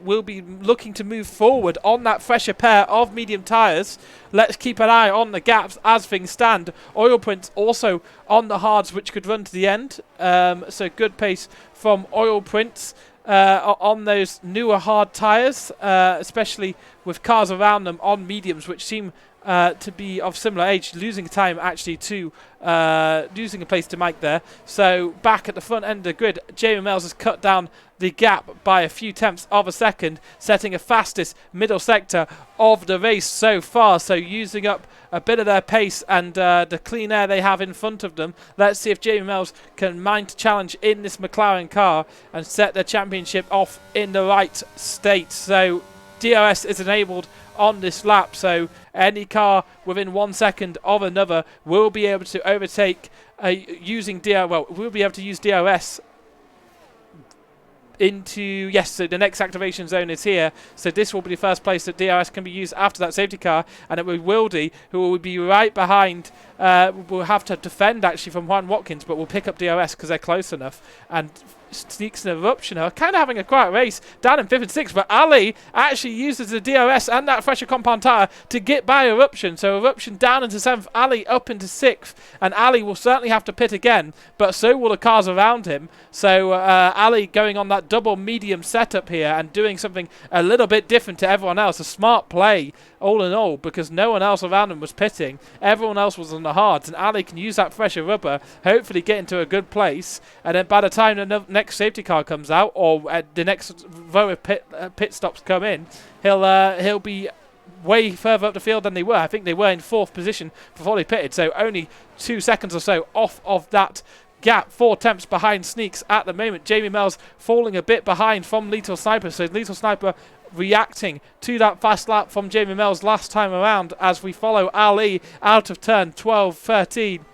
will be looking to move forward on that fresher pair of medium tyres. Let's keep an eye on the gaps as things stand. Oil Prints also on the hards, which could run to the end. So good pace from Oil Prints on those newer hard tyres, especially with cars around them on mediums, which seem to be of similar age, losing time actually to losing a place to Mike there. So back at the front end of the grid, Jamie Mells has cut down the gap by a few tenths of a second, setting a fastest middle sector of the race so far. So using up a bit of their pace and the clean air they have in front of them. Let's see if Jamie Mells can mount a challenge in this McLaren car and set their championship off in the right state. So DRS is enabled on this lap, so any car within 1 second of another will be able to overtake using we'll be able to use DRS into, so the next activation zone is here, so this will be the first place that DRS can be used after that safety car, and it will be Wildy who will be right behind. Will have to defend actually from Juan Watkins, but will pick up DRS because they're close enough, and sneaks an eruption. Kind of having a quiet race down in 5th and 6th, but Ali actually uses the DRS and that fresher compound tyre to get by Eruption. So Eruption down into 7th, Ali up into 6th, and Ali will certainly have to pit again, but so will the cars around him. So Ali going on that double medium setup here and doing something a little bit different to everyone else. A smart play all in all, because no one else around him was pitting. Everyone else was on the hards, and Ali can use that fresher rubber, hopefully get into a good place, and then by the time the next safety car comes out, or the next row of pit stops come in, he'll be way further up the field than they were. I think they were in 4th position before they pitted, so only 2 seconds or so off of that gap. 4 tenths behind Sneaks at the moment. Jamie Mells falling a bit behind from Lethal Sniper, so Lethal Sniper reacting to that fast lap from Jamie Mells last time around as we follow Ali out of turn 12, 13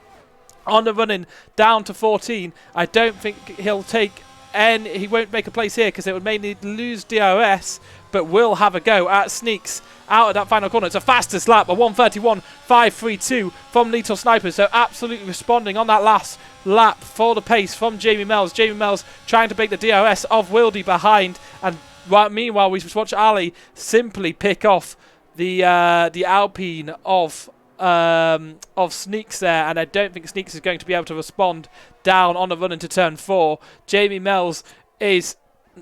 on the running down to 14. I don't think he'll take he won't make a place here because it would mainly lose DRS, but will have a go at Sneaks out of that final corner. It's a fastest lap, a 1:31.532 from Lethal Sniper, so absolutely responding on that last lap for the pace from Jamie Mells. Jamie Mells trying to break the DRS of Wildy behind, and meanwhile we just watch Ali simply pick off the Alpine of Sneaks there, and I don't think Sneaks is going to be able to respond down on the run into turn 4. Jamie Mells is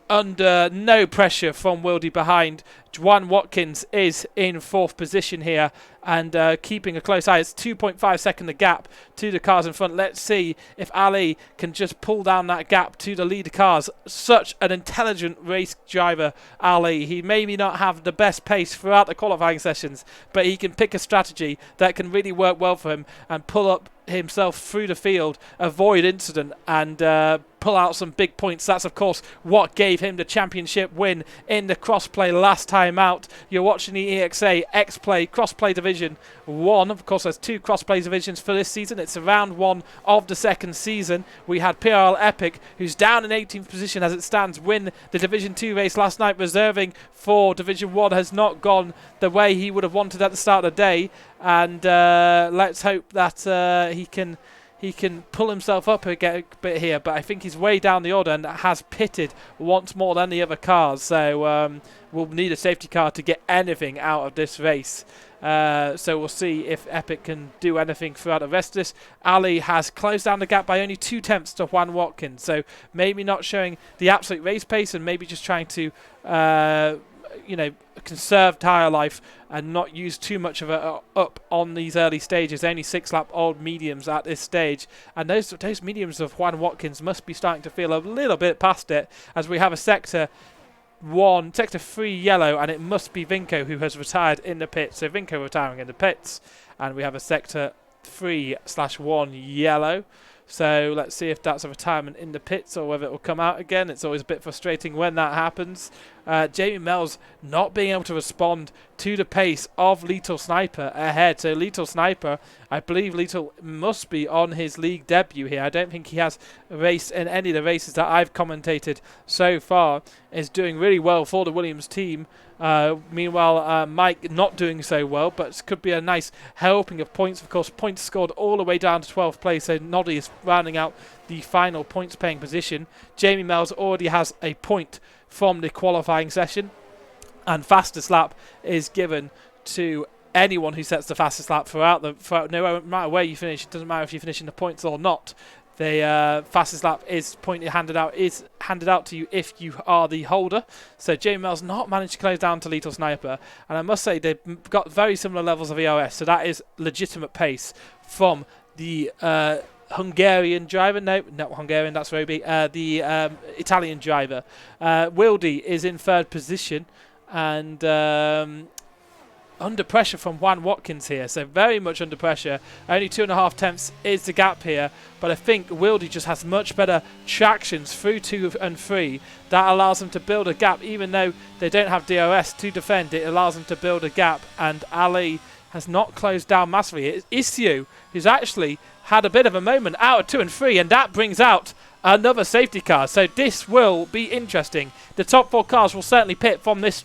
under no pressure from Wildy behind. Juan Watkins is in 4th position here and keeping a close eye. It's 2.5 second the gap to the cars in front. Let's see if Ali can just pull down that gap to the leader cars. Such an intelligent race driver, Ali. He maybe not have the best pace throughout the qualifying sessions, but he can pick a strategy that can really work well for him and pull up himself through the field, avoid incident, and pull out some big points. That's of course what gave him the championship win in the crossplay last time out. You're watching the EXA X-Play Crossplay Division 1. Of course there's 2 crossplay divisions for this season. It's round 1 of the 2nd season. We had PRL Epic, who's down in 18th position as it stands, win the Division 2 race last night, reserving for Division 1. Has not gone the way he would have wanted at the start of the day, and let's hope that he can pull himself up a bit here, but I think he's way down the order and has pitted once more than the other cars, so we'll need a safety car to get anything out of this race. So we'll see if Epic can do anything throughout the rest of this. Ali has closed down the gap by only 2 tenths to Juan Watkins, so maybe not showing the absolute race pace and maybe just trying to conserve tyre life and not use too much of a up on these early stages. Only 6-lap old mediums at this stage, and those mediums of Juan Watkins must be starting to feel a little bit past it, as we have a sector 3 yellow, and it must be Vinco who has retired in the pits. So Vinco retiring in the pits, and we have a sector 3/1 yellow. So let's see if that's a retirement in the pits or whether it will come out again. It's always a bit frustrating when that happens. Jamie Mells not being able to respond to the pace of Lethal Sniper ahead. So Lethal Sniper, I believe Lethal must be on his league debut here. I don't think he has a race in any of the races that I've commentated so far. Is doing really well for the Williams team. Meanwhile, Mike not doing so well, but it could be a nice helping of points. Of course, points scored all the way down to 12th place, so Noddy is rounding out the final points paying position. Jamie Mells already has a point from the qualifying session, and fastest lap is given to anyone who sets the fastest lap throughout no matter where you finish. It doesn't matter if you finish in the points or not. The fastest lap is handed out to you if you are the holder. So Jamie Mells not managed to close down to Lethal Sniper, and I must say they've got very similar levels of EOS, so that is legitimate pace from the Hungarian driver. No, not Hungarian, that's Roby. The Italian driver. Wildy is in third position, and under pressure from Juan Watkins here, so very much under pressure. Only 2.5 tenths is the gap here, but I think Wildy just has much better tractions through 2 and 3. That allows them to build a gap, even though they don't have DRS to defend. It allows them to build a gap, and Ali has not closed down massively. It's Issue who's actually had a bit of a moment out of 2 and 3, and that brings out another safety car. So this will be interesting. The top 4 cars will certainly pit from this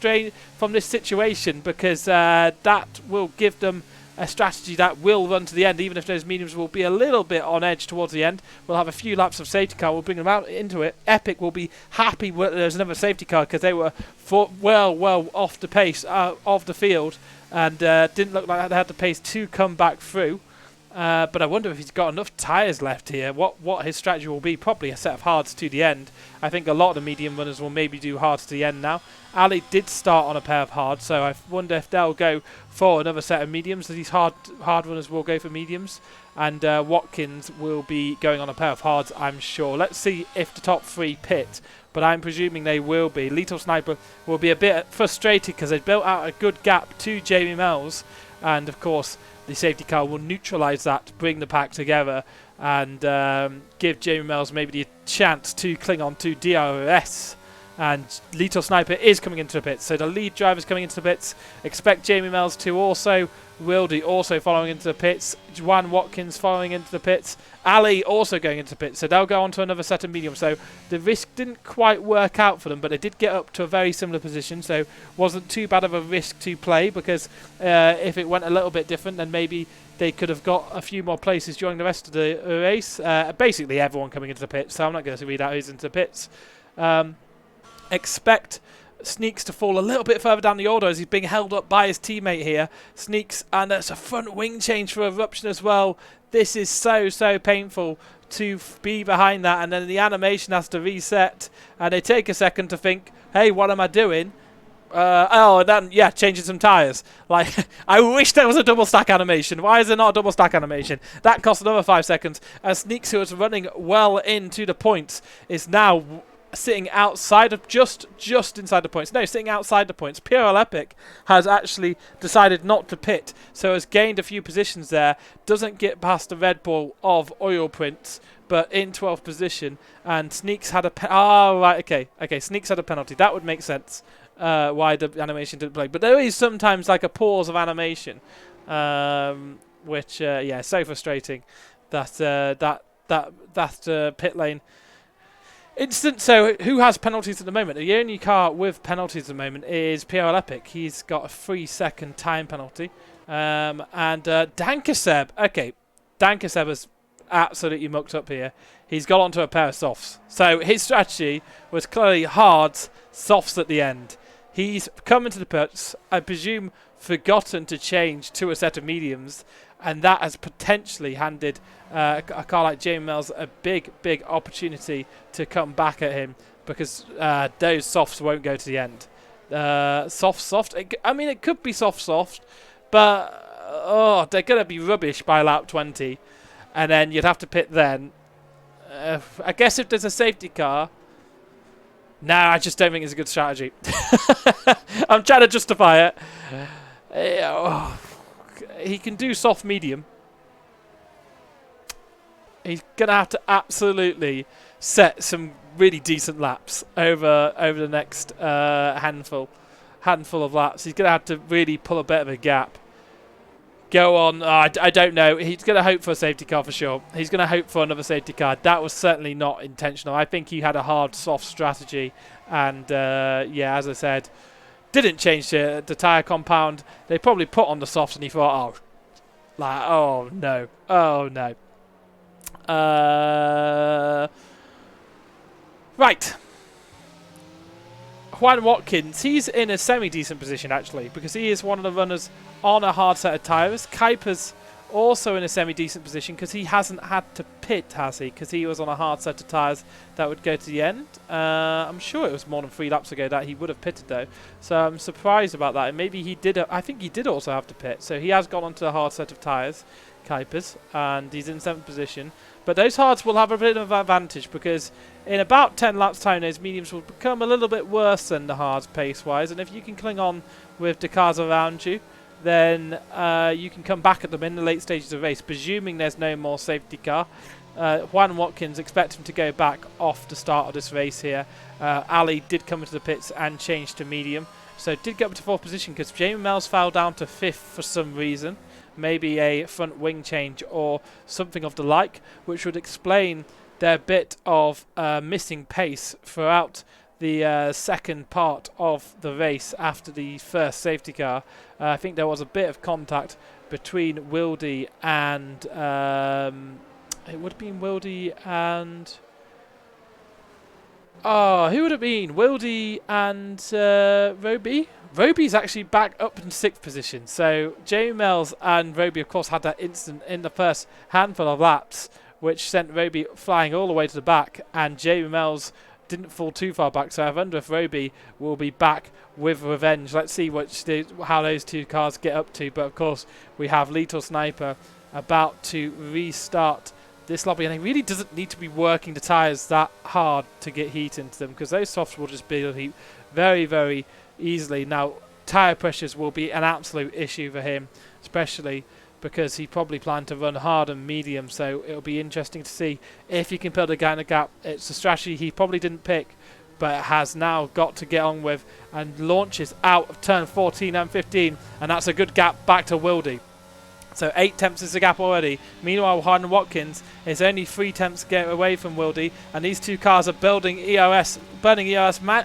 situation, because that will give them a strategy that will run to the end, even if those mediums will be a little bit on edge towards the end. We'll have a few laps of safety car. We'll bring them out into it. Epic will be happy there's another safety car, because they were well off the pace of the field, and didn't look like they had the pace to come back through. But I wonder if he's got enough tyres left here. What his strategy will be. Probably a set of hards to the end. I think a lot of the medium runners will maybe do hards to the end now. Ali did start on a pair of hards, so I wonder if they'll go for another set of mediums. These hard runners will go for mediums, and Watkins will be going on a pair of hards, I'm sure. Let's see if the top 3 pit, but I'm presuming they will be. Lethal Sniper will be a bit frustrated because they built out a good gap to Jamie Mells, and of course the safety car will neutralise that, bring the pack together, and give Jamie Mells maybe the chance to cling on to DRS. And Lethal Sniper is coming into the pits, so the lead driver is coming into the pits. Expect Jamie Mells to also. Wildy also following into the pits. Juan Watkins following into the pits. Ali also going into the pits, so they'll go on to another set of medium. So the risk didn't quite work out for them, but they did get up to a very similar position, so wasn't too bad of a risk to play, because if it went a little bit different, then maybe they could have got a few more places during the rest of the race. Basically everyone coming into the pits, so I'm not going to read out who's into the pits. Expect Sneaks to fall a little bit further down the order as he's being held up by his teammate here. Sneaks, and that's a front wing change for Eruption as well. This is so painful to be behind that, and then the animation has to reset, and they take a second to think, hey, what am I doing? And then, yeah, changing some tyres. Like, I wish there was a double stack animation. Why is there not a double stack animation? That cost another 5 seconds. And Sneaks, who was running well into the points, is now sitting outside of just inside the points. No, sitting outside the points. PRL Epic has actually decided not to pit, so has gained a few positions there. Doesn't get past the Red Bull of Oil Prince, but in 12th position. And Sneaks had a Sneaks had a penalty. That would make sense why the animation didn't play. But there is sometimes like a pause of animation, which yeah, so frustrating that pit lane instant. So who has penalties at the moment? The only car with penalties at the moment is PRL Epic. He's got a 3-second time penalty. And Dankaseb. Okay, Dankaseb has absolutely mucked up here. He's got onto a pair of softs. So his strategy was clearly hards, softs at the end. He's come into the pits, I presume, forgotten to change to a set of mediums, and that has potentially handed a car like Jamie Mells a big opportunity to come back at him, because those softs won't go to the end. Soft. I mean, it could be soft, but they're going to be rubbish by lap 20, and then you'd have to pit then. I guess if there's a safety car. No, I just don't think it's a good strategy. I'm trying to justify it. He can do soft medium. He's going to have to absolutely set some really decent laps over the next handful of laps. He's going to have to really pull a bit of a gap. Go on. I don't know. He's going to hope for a safety car for sure. He's going to hope for another safety car. That was certainly not intentional. I think he had a hard, soft strategy. And, yeah, as I said, didn't change the tyre compound. They probably put on the softs and he thought, oh, no. Oh, no. Right. Juan Watkins, he's in a semi-decent position actually, because he is one of the runners on a hard set of tyres. Kuiper's also in a semi-decent position because he hasn't had to pit, has he? Because he was on a hard set of tyres that would go to the end. I'm sure it was more than 3 laps ago that he would have pitted though, so I'm surprised about that. And maybe he did. I think he did also have to pit, so he has gone onto a hard set of tyres, Kuiper's, and he's in 7th position. But those hards will have a bit of advantage because in about 10 laps time those mediums will become a little bit worse than the hards pace-wise, and if you can cling on with the cars around you, then you can come back at them in the late stages of the race, presuming there's no more safety car. Juan Watkins, expect him to go back off the start of this race here. Ali did come into the pits and change to medium, so did get up to 4th position because Jamie Mells fell down to 5th for some reason. Maybe a front wing change or something of the like, which would explain their bit of missing pace throughout the second part of the race after the first safety car. I think there was a bit of contact between Wildy and it would have been Wildy and who would it have been? Wildy and Roby? Roby's actually back up in 6th position. So Jamie Mells and Roby, of course, had that incident in the first handful of laps, which sent Roby flying all the way to the back, and Jamie Mells didn't fall too far back. So I wonder if Roby will be back with revenge. Let's see how those two cars get up to. But of course, we have Lethal Sniper about to restart this lobby, and he really doesn't need to be working the tyres that hard to get heat into them, because those softs will just build heat very, very easily. Now, tyre pressures will be an absolute issue for him, especially because he probably planned to run hard and medium, so it'll be interesting to see if he can build a guy in the gap. It's a strategy he probably didn't pick, but has now got to get on with, and launches out of turn 14 and 15, and that's a good gap back to Wildy. So 8 tenths is the gap already. Meanwhile, Juan Watkins is only 3 tenths to get away from Wildy, and these two cars are burning EOS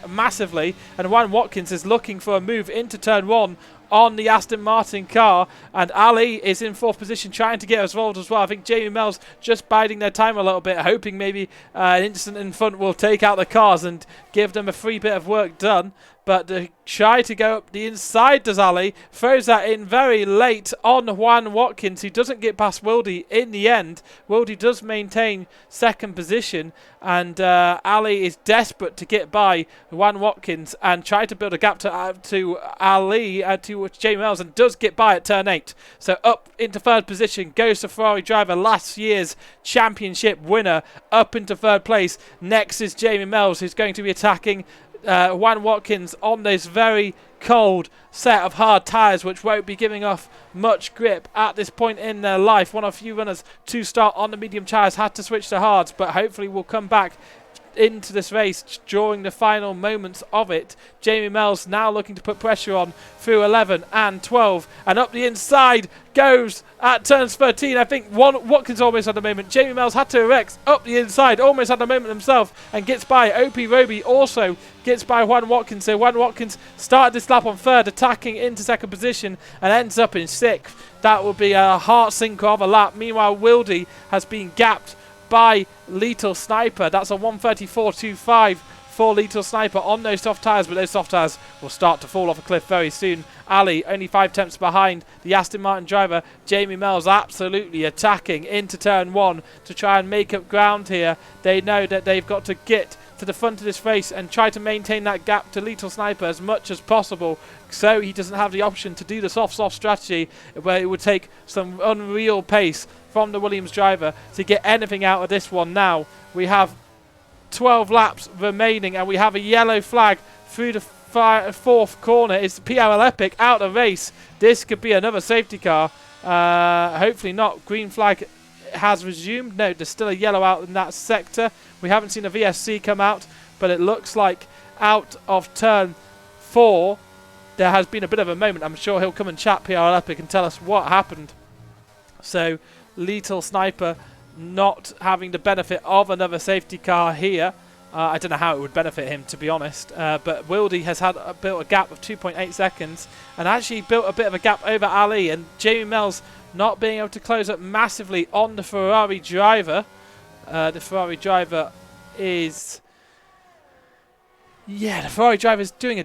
massively, and Juan Watkins is looking for a move into turn 1 on the Aston Martin car, and Ali is in 4th position trying to get involved as well. I think Jamie Mells just biding their time a little bit, hoping maybe an incident in front will take out the cars and give them a free bit of work done. But they try to go up the inside, does Ali. Throws that in very late on Juan Watkins, who doesn't get past Wildy in the end. Wildy does maintain 2nd position, and Ali is desperate to get by Juan Watkins and try to build a gap to Ali, to Jamie Mells, and does get by at turn 8. So up into 3rd position goes the Ferrari driver, last year's championship winner, up into 3rd place. Next is Jamie Mells, who's going to be attacking Juan Watkins on this very cold set of hard tyres, which won't be giving off much grip at this point in their life. One of few runners to start on the medium tyres had to switch to hards, but hopefully will come back into this race during the final moments of it. Jamie Mells now looking to put pressure on through 11 and 12, and up the inside goes at turns 13. I think Watkins almost had a moment. Jamie Mells had to erect up the inside, almost had a moment himself, and gets by. OP Roby also gets by Juan Watkins. So Juan Watkins started this lap on 3rd, attacking into 2nd position, and ends up in 6th. That would be a heart sinker of a lap. Meanwhile, Wildy has been gapped by Lethal Sniper. That's a 1:34.25 for Lethal Sniper on those soft tyres, but those soft tyres will start to fall off a cliff very soon. Ali only 5 tenths behind the Aston Martin driver. Jamie Mells absolutely attacking into turn 1 to try and make up ground here. They know that they've got to get to the front of this race and try to maintain that gap to Lethal Sniper as much as possible, so he doesn't have the option to do the soft strategy where it would take some unreal pace from the Williams driver to get anything out of this one. Now we have 12 laps remaining, and we have a yellow flag through the 4th corner. It's PRL Epic out of race. This could be another safety car. Hopefully not. Green flag has resumed. No, there's still a yellow out in that sector. We haven't seen a VSC come out, but it looks like out of turn 4, there has been a bit of a moment. I'm sure he'll come and chat PRL Epic and tell us what happened. So, Lethal Sniper not having the benefit of another safety car here. I don't know how it would benefit him, to be honest, but Wildy has built a gap of 2.8 seconds and actually built a bit of a gap over Ali, and Jamie Mells not being able to close up massively on the Ferrari driver. The Ferrari driver is... Yeah, the Ferrari driver is doing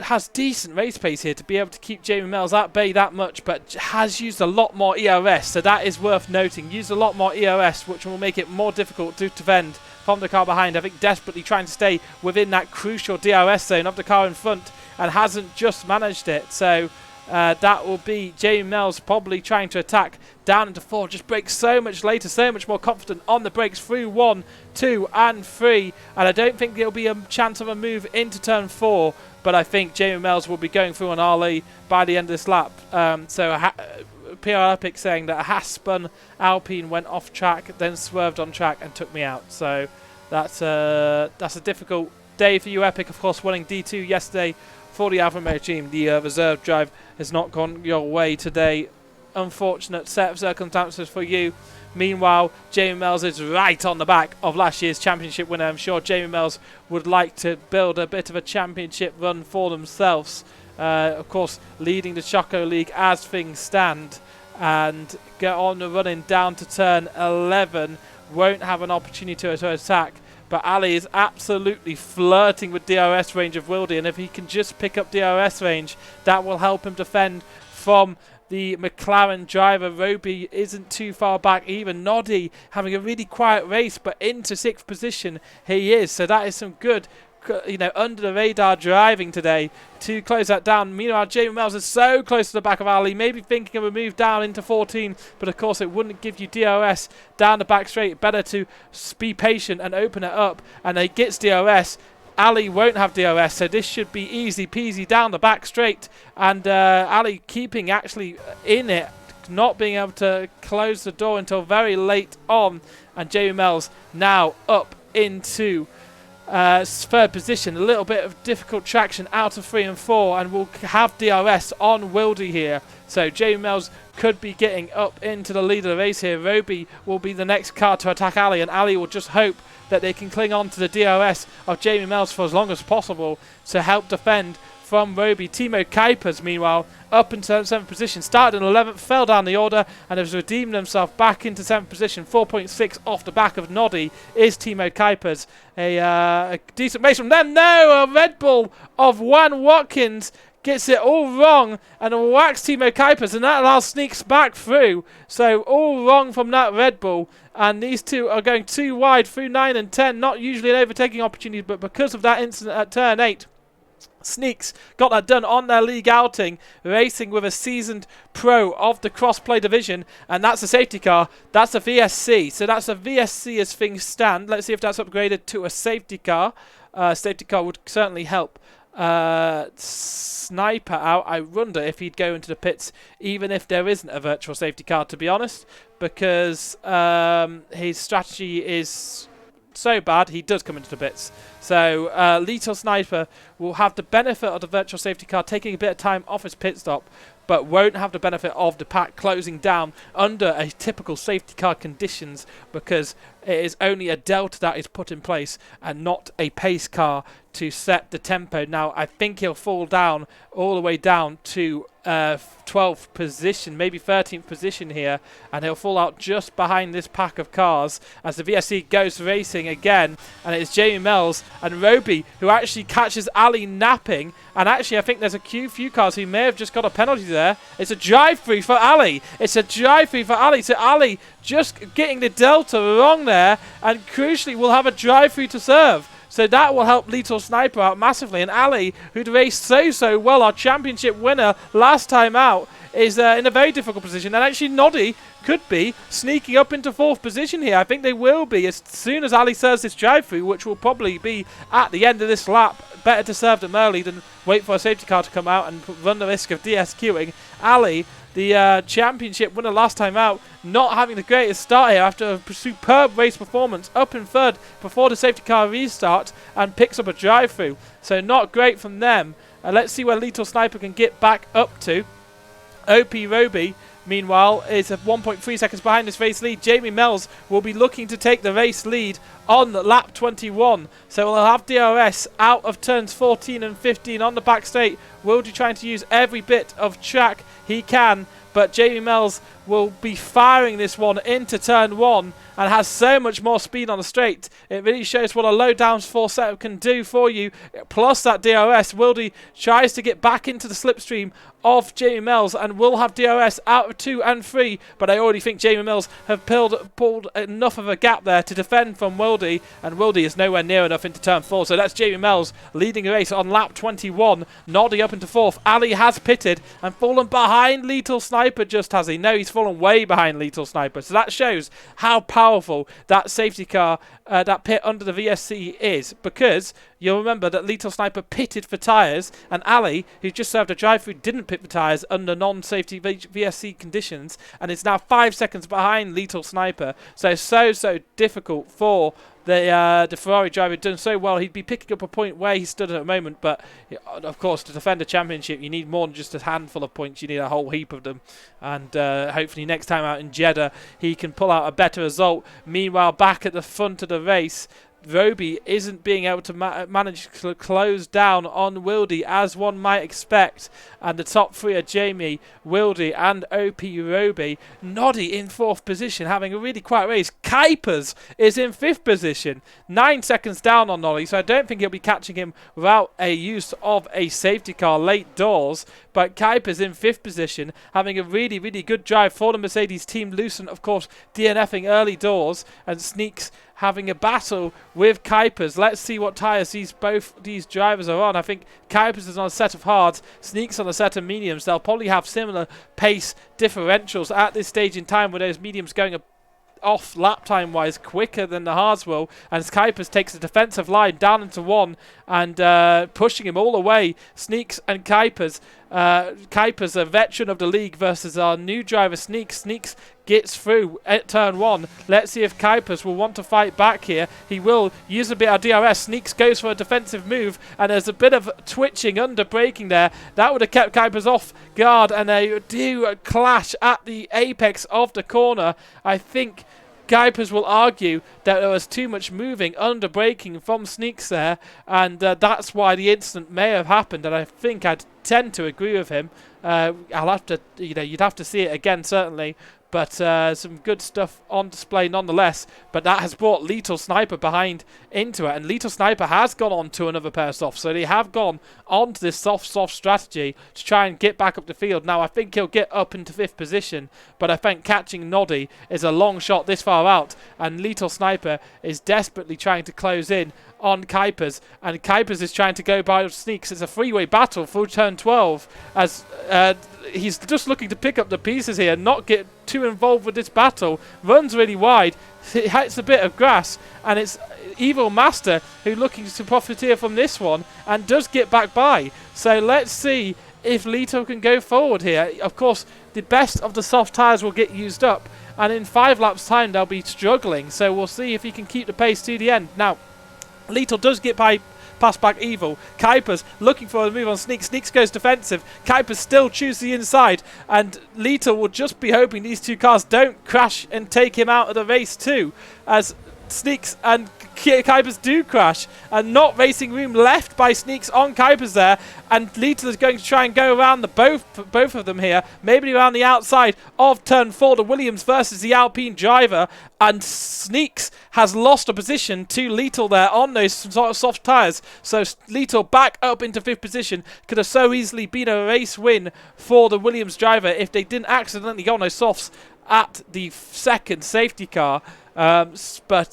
has decent race pace here to be able to keep Jamie Mells at bay that much, but has used a lot more ERS, so that is worth noting. Used a lot more ERS, which will make it more difficult to defend from the car behind. I think desperately trying to stay within that crucial DRS zone of the car in front, and hasn't just managed it. So that will be Jamie Mells probably trying to attack down into 4. Just brakes so much later, so much more confident on the brakes through 1, 2 and 3, and I don't think there'll be a chance of a move into turn 4, but I think Jamie Mells will be going through on Ali by the end of this lap. PR Epic saying that a Haas-spun Alpine went off track, then swerved on track and took me out. So that's a difficult day for you, Epic. Of course, winning D2 yesterday for the Alfa Romeo team. The reserve drive has not gone your way today. Unfortunate set of circumstances for you. Meanwhile, Jamie Mells is right on the back of last year's championship winner. I'm sure Jamie Mells would like to build a bit of a championship run for themselves. Of course, leading the Choco League as things stand, and get on the running down to turn 11. Won't have an opportunity to attack, but Ali is absolutely flirting with DRS range of Wildy, and if he can just pick up DRS range, that will help him defend from the McLaren driver. Roby isn't too far back. Even Noddy having a really quiet race, but into 6th position he is. So that is some good, under the radar driving today to close that down. Meanwhile, Jamie Mells is so close to the back of Ali, maybe thinking of a move down into 14, but of course it wouldn't give you DRS down the back straight. Better to be patient and open it up, and he gets DRS. Ali won't have DRS, so this should be easy peasy down the back straight, and Ali keeping actually in it, not being able to close the door until very late on, and Jamie Mells now up into 3rd position. A little bit of difficult traction out of 3 and 4, and we'll have DRS on Wildy here, so Jamie Mells could be getting up into the lead of the race here. Roby will be the next car to attack Ali, and Ali will just hope that they can cling on to the DRS of Jamie Mells for as long as possible to help defend from Roby. Timo Kuipers, meanwhile, up into 7th position, started in 11th, fell down the order, and has redeemed himself back into 7th position. 4.6 off the back of Noddy is Timo Kuipers. A decent race from them. No, a Red Bull of Juan Watkins gets it all wrong and whacks Timo Kuipers, and that allows Sneaks back through. So all wrong from that Red Bull, and these two are going too wide through 9 and 10. Not usually an overtaking opportunity, but because of that incident at turn 8, Sneaks got that done on their league outing, racing with a seasoned pro of the Crossplay Division, and that's a safety car. That's a VSC, so that's a VSC as things stand. Let's see if that's upgraded to a safety car. Safety car would certainly help Sniper out. I wonder if he'd go into the pits even if there isn't a virtual safety car, to be honest, because his strategy is so bad he does come into the pits. So Lethal Sniper will have the benefit of the virtual safety car taking a bit of time off his pit stop, but won't have the benefit of the pack closing down under a typical safety car conditions, because it is only a delta that is put in place and not a pace car to set the tempo. Now I think he'll fall down all the way down to 12th position, maybe 13th position here, and he'll fall out just behind this pack of cars as the VSC goes racing again, and it's Jamie Mells and Roby who actually catches Ali napping, and actually I think there's a few cars who may have just got a penalty there. It's a drive-through for Ali. It's a drive-through for Ali. So Ali just getting the delta wrong there, and crucially will have a drive-through to serve. So that will help Lethal Sniper out massively. And Ali, who'd raced so well, our championship winner last time out, is in a very difficult position, and actually Noddy could be sneaking up into 4th position here. I think they will be as soon as Ali serves this drive through, which will probably be at the end of this lap. Better to serve them early than wait for a safety car to come out and run the risk of DSQing. Ali, the championship winner last time out, not having the greatest start here after a superb race performance, up in 3rd before the safety car restarts and picks up a drive through. So not great from them. Let's see where Lethal Sniper can get back up to. OP Roby, meanwhile, is 1.3 seconds behind this race lead. Jamie Mells will be looking to take the race lead on lap 21. So we'll have DRS out of turns 14 and 15 on the back straight. Wildy trying to use every bit of track he can, but Jamie Mells will be firing this one into turn 1 and has so much more speed on the straight. It really shows what a low downforce setup can do for you. Plus that DRS, Wildy tries to get back into the slipstream of Jamie Mells and will have DRS out of 2 and 3, but I already think Jamie Mells have pulled enough of a gap there to defend from Wildy, and Wildy is nowhere near enough into turn 4. So that's Jamie Mells leading the race on lap 21. Noddy up into 4th. Ali has pitted and fallen behind Lethal Sniper, just has he? No, he's fallen way behind Lethal Sniper. So that shows how powerful that safety car, that pit under the VSC is, because you'll remember that Lethal Sniper pitted for tyres, and Ali, who just served a drive-through, didn't pit for tyres under non-safety VSC conditions, and is now 5 seconds behind Lethal Sniper. So difficult for the Ferrari driver. Done so well, he'd be picking up a point where he stood at the moment, but of course to defend a championship you need more than just a handful of points, you need a whole heap of them, and hopefully next time out in Jeddah he can pull out a better result. Meanwhile, back at the front of the race, Roby isn't being able to manage to close down on Wildy as one might expect, and the top 3 are Jamie, Wildy and OP Roby. Noddy in 4th position, having a really quiet race. Kuipers is in 5th position, 9 seconds down on Noddy, so I don't think he'll be catching him without a use of a safety car late doors. But Kuipers in 5th position, having a really good drive for the Mercedes team. Lucent, of course, DNFing early doors, and Sneaks having a battle with Kuipers. Let's see what tyres both these drivers are on. I think Kuipers is on a set of hards, Sneaks on a set of mediums. They'll probably have similar pace differentials at this stage in time, with those mediums going off lap time wise quicker than the hards will, and Kuipers takes the defensive line down into 1 and pushing him all the way. Sneaks and Kuipers. Kuipers, a veteran of the league, versus our new driver Sneaks. Sneaks gets through at turn 1. Let's see if Kuipers will want to fight back here. He will use a bit of DRS. Sneaks goes for a defensive move, and there's a bit of twitching under braking there. That would have kept Kuipers off guard, and they do clash at the apex of the corner. I think Kuipers will argue that there was too much moving under braking from Sneaks there, and that's why the incident may have happened, and I think I'd tend to agree with him. I'll have to, you'd have to see it again certainly, but some good stuff on display nonetheless. But that has brought Lethal Sniper behind into it, and Lethal Sniper has gone on to another pair of softs, so they have gone on to this soft strategy to try and get back up the field. Now I think he'll get up into 5th position, but I think catching Noddy is a long shot this far out, and Lethal Sniper is desperately trying to close in on Kuipers, and Kuipers is trying to go by Sneaks. It's a freeway battle through turn 12 as he's just looking to pick up the pieces here, not get too involved with this battle. Runs really wide, hits a bit of grass, and it's Evil Master who looking to profiteer from this one and does get back by. So let's see if Lethal can go forward here. Of course, the best of the soft tyres will get used up, and in 5 laps time they'll be struggling, so we'll see if he can keep the pace to the end. Now Lethal does get past back Evil. Kuipers looking for a move on Sneaks. Sneaks goes defensive. Kuipers still chooses the inside, and Lethal will just be hoping these two cars don't crash and take him out of the race too, as Sneaks and Kuipers do crash, and not racing room left by Sneaks on Kuipers there, and Lethal is going to try and go around the both of them here, maybe around the outside of turn 4, the Williams versus the Alpine driver, and Sneaks has lost a position to Lethal there on those soft tyres, so Lethal back up into 5th position. Could have so easily been a race win for the Williams driver if they didn't accidentally go on those softs at the second safety car. But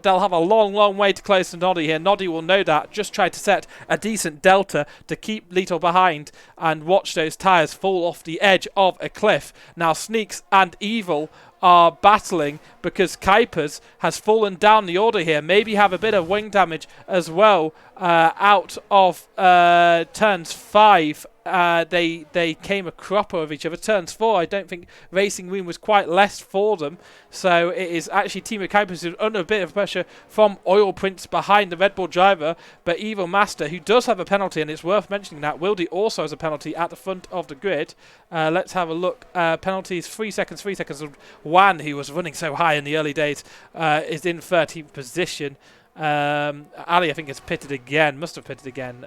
they'll have a long way to close to Noddy here. Noddy will know that. Just try to set a decent delta to keep Lethal behind and watch those tyres fall off the edge of a cliff. Now Sneaks and Evil are battling because Kuipers has fallen down the order here. Maybe have a bit of wing damage as well out of turns 5. They came a cropper of each other. Turns 4, I don't think racing room was quite less for them. So it is actually Timo Kuipers who's under a bit of pressure from Oil Prince behind the Red Bull driver. But Evil Master, who does have a penalty, and it's worth mentioning that Wildy also has a penalty at the front of the grid. Let's have a look. Penalties, 3 seconds, 3 seconds. Wan, who was running so high in the early days, is in 13th position. Ali, I think, has pitted again. Must have pitted again.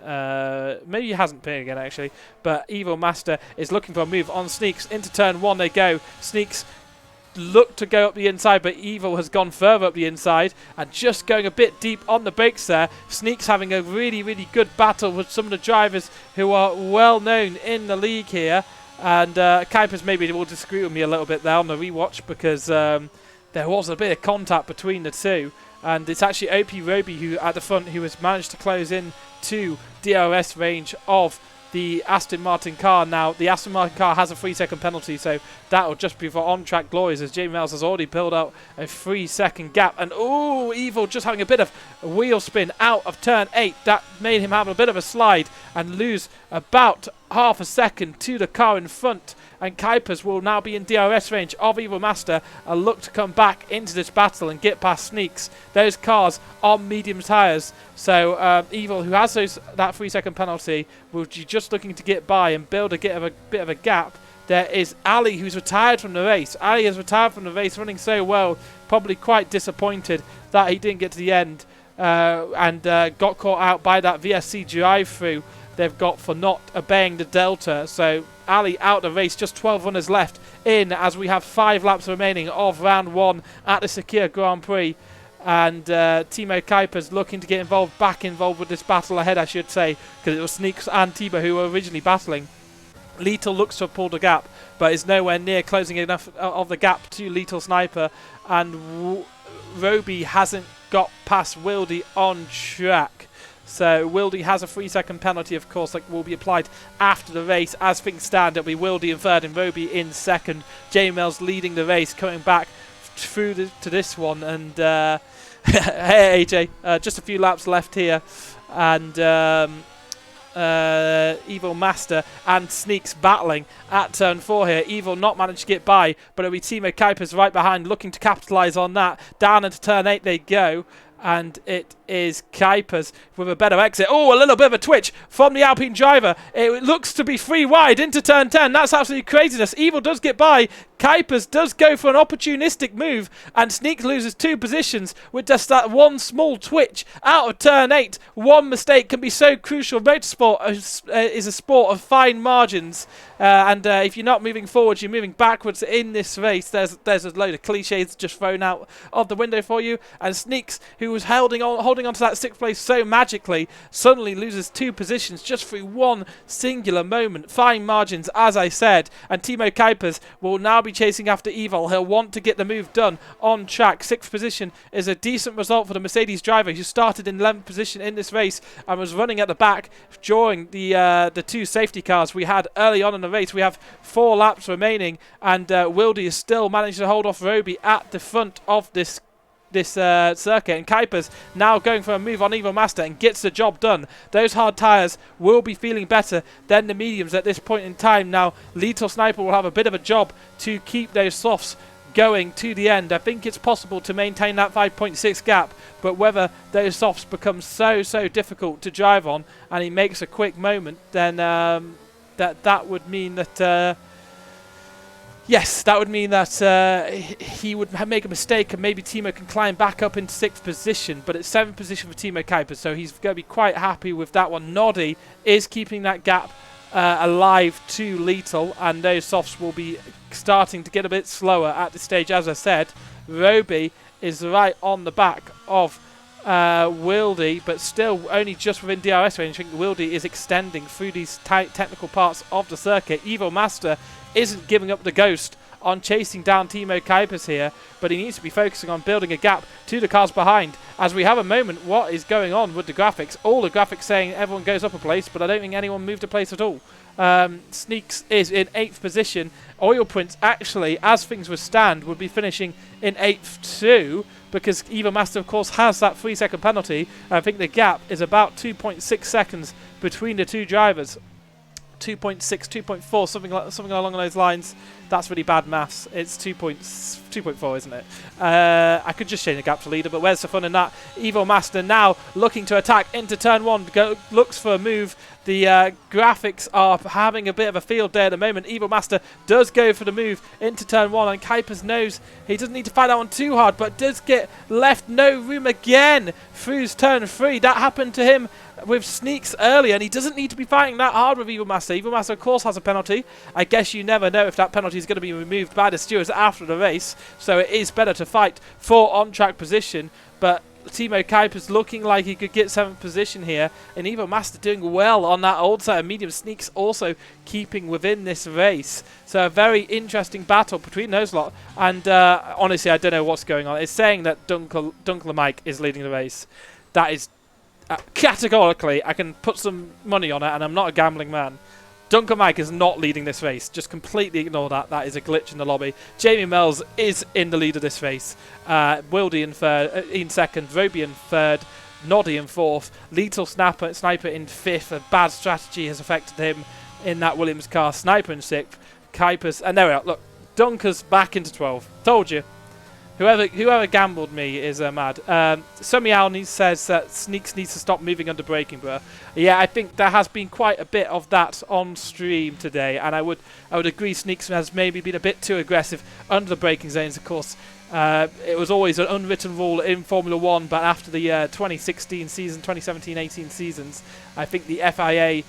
Maybe he hasn't pitted again, actually. But Evil Master is looking for a move on Sneaks. Into turn 1 they go. Sneaks look to go up the inside, but Evil has gone further up the inside and just going a bit deep on the brakes there. Sneaks having a really good battle with some of the drivers who are well known in the league here. And Kuipers maybe will disagree with me a little bit there on the rewatch, because there was a bit of contact between the two. And it's actually OP Roby who at the front who has managed to close in to DRS range of the Aston Martin car. Now, the Aston Martin car has a 3-second penalty, so that will just be for on-track glories, as Jamie Miles has already built out a 3-second gap. And, ooh, Evil just having a bit of a wheel spin out of turn 8. That made him have a bit of a slide and lose about half a second to the car in front. And Kuipers will now be in DRS range of Evil Master and look to come back into this battle and get past Sneaks. Those cars are medium tyres, so Evil, who has that 3-second penalty, will be just looking to get by and build a bit of a gap. There is Ali, who's retired from the race. Ali has retired from the race, running so well, probably quite disappointed that he didn't get to the end and got caught out by that VSC drive-through they've got for not obeying the delta. So Ali out of the race, just 12 runners left in as we have 5 laps remaining of round 1 at the Sahkir Grand Prix. And Timo Kuipers looking to get back involved with this battle ahead, I should say, because it was Sneaks and Timo who were originally battling. Lethal looks to have pulled a gap, but is nowhere near closing enough of the gap to Lethal Sniper. And Roby hasn't got past Wildy on track. So Wildy has a 3-second penalty, of course, that will be applied after the race. As things stand, it'll be Wildy in 3rd and Roby in 2nd. Jamie Mills leading the race, coming back through to this one. And hey AJ, just a few laps left here. And Evil Master and Sneaks battling at turn 4 here. Evil not managed to get by, but it'll be Timo Kuipers right behind, looking to capitalise on that. Down into turn 8 they go. And it is Kuipers with a better exit. Oh, a little bit of a twitch from the Alpine driver. It looks to be 3 wide into turn 10. That's absolutely craziness. Evil does get by. Kuipers does go for an opportunistic move, and Sneaks loses 2 positions with just that one small twitch out of turn 8. One mistake can be so crucial. Motorsport is a sport of fine margins, and if you're not moving forwards, you're moving backwards in this race. There's a load of cliches just thrown out of the window for you. And Sneaks, who was holding on to that 6th place so magically, suddenly loses 2 positions just through one singular moment. Fine margins, as I said. And Timo Kuipers will now be chasing after Evil. He'll want to get the move done on track. 6th position is a decent result for the Mercedes driver, who started in 11th position in this race and was running at the back during the 2 safety cars we had early on in the race. We have 4 laps remaining, and Wildy is still managing to hold off Roby at the front of this circuit. And Kuipers now going for a move on Evil Master and gets the job done. Those hard tyres will be feeling better than the mediums at this point in time. Now Lethal Sniper will have a bit of a job to keep those softs going to the end. I think it's possible to maintain that 5.6 gap, but whether those softs become so difficult to drive on and he makes a quick moment, then that would mean that yes, that would mean that he would make a mistake, and maybe Timo can climb back up into 6th position. But it's 7th position for Timo Kuipers, so he's going to be quite happy with that one. Noddy is keeping that gap alive to Lethal, and those softs will be starting to get a bit slower at this stage. As I said, Roby is right on the back of Wildy, but still only just within DRS range. I think Wildy is extending through these tight technical parts of the circuit. Evil Master isn't giving up the ghost on chasing down Timo Kuipers here, but he needs to be focusing on building a gap to the cars behind. As we have a moment, what is going on with the graphics? All the graphics saying everyone goes up a place, but I don't think anyone moved a place at all. Sneaks is in 8th position. Oil Prince actually, as things would stand, would be finishing in 8th too, because Evo Master of course has that 3-second penalty. I think the gap is about 2.6 seconds between the two drivers. 2.6, 2.4, something along those lines. That's really bad maths. It's 2.4, isn't it? I could just change the gap to leader, but where's the fun in that? Evo Master now looking to attack into turn 1, looks for a move. The graphics are having a bit of a field day at the moment. Evo Master does go for the move into turn 1, and Kuipers knows he doesn't need to fight that one too hard, but does get left no room again through turn 3. That happened to him with Sneaks earlier, and he doesn't need to be fighting that hard with Evo Master. Evo Master, of course, has a penalty. I guess you never know if that penalty is going to be removed by the stewards after the race, so it is better to fight for on-track position, but Timo Kuipers looking like he could get 7th position here, and Evo Master doing well on that old side of medium. Sneaks also keeping within this race. So a very interesting battle between those lot, and honestly I don't know what's going on. It's saying that Dunkler Mike is leading the race. That is categorically, I can put some money on it, and I'm not a gambling man. Dunker Mike is not leading this race. Just completely ignore that. That is a glitch in the lobby. Jamie Mells is in the lead of this race. Wildy in third, in second. Roby in third. Noddy in fourth. Lethal Sniper in fifth. A bad strategy has affected him in that Williams car. Sniper in sixth. Kuipers, and there we are. Look, Dunker's back into 12. Told you. Whoever gambled me is mad. Sumialni says that Sneaks needs to stop moving under braking, bro. Yeah, I think there has been quite a bit of that on stream today, and I would agree Sneaks has maybe been a bit too aggressive under the braking zones. Of course, it was always an unwritten rule in Formula 1, but after the 2016 season, 2017-18 seasons, I think the FIA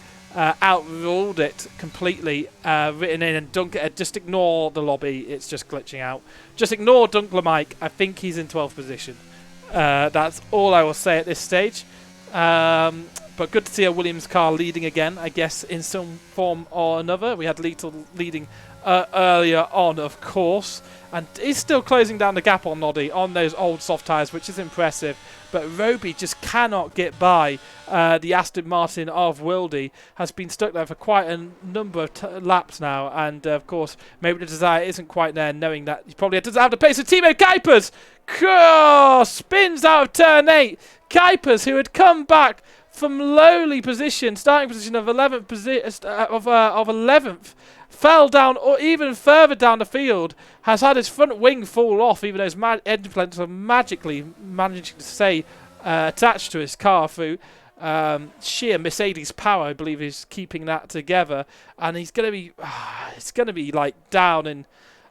outruled it completely, written in, and Dunker, just ignore the lobby, it's just glitching out. Just ignore Dunkler Mike. I think he's in 12th position. That's all I will say at this stage. But good to see a Williams car leading again, I guess, in some form or another. We had Lethal leading earlier on, of course, and is still closing down the gap on Noddy on those old soft tyres, which is impressive. But Roby just cannot get by. The Aston Martin of Wildy has been stuck there for quite a number of laps now, and of course maybe the desire isn't quite there, knowing that he probably doesn't have the pace of Timo Kuipers. Spins out of turn 8. Kuipers, who had come back from lowly position, starting position of 11th, of 11th, fell down or even further down the field, has had his front wing fall off, even though his engine plates are magically managing to stay attached to his car through sheer Mercedes power. I believe is keeping that together, and he's going to be it's going to be like down in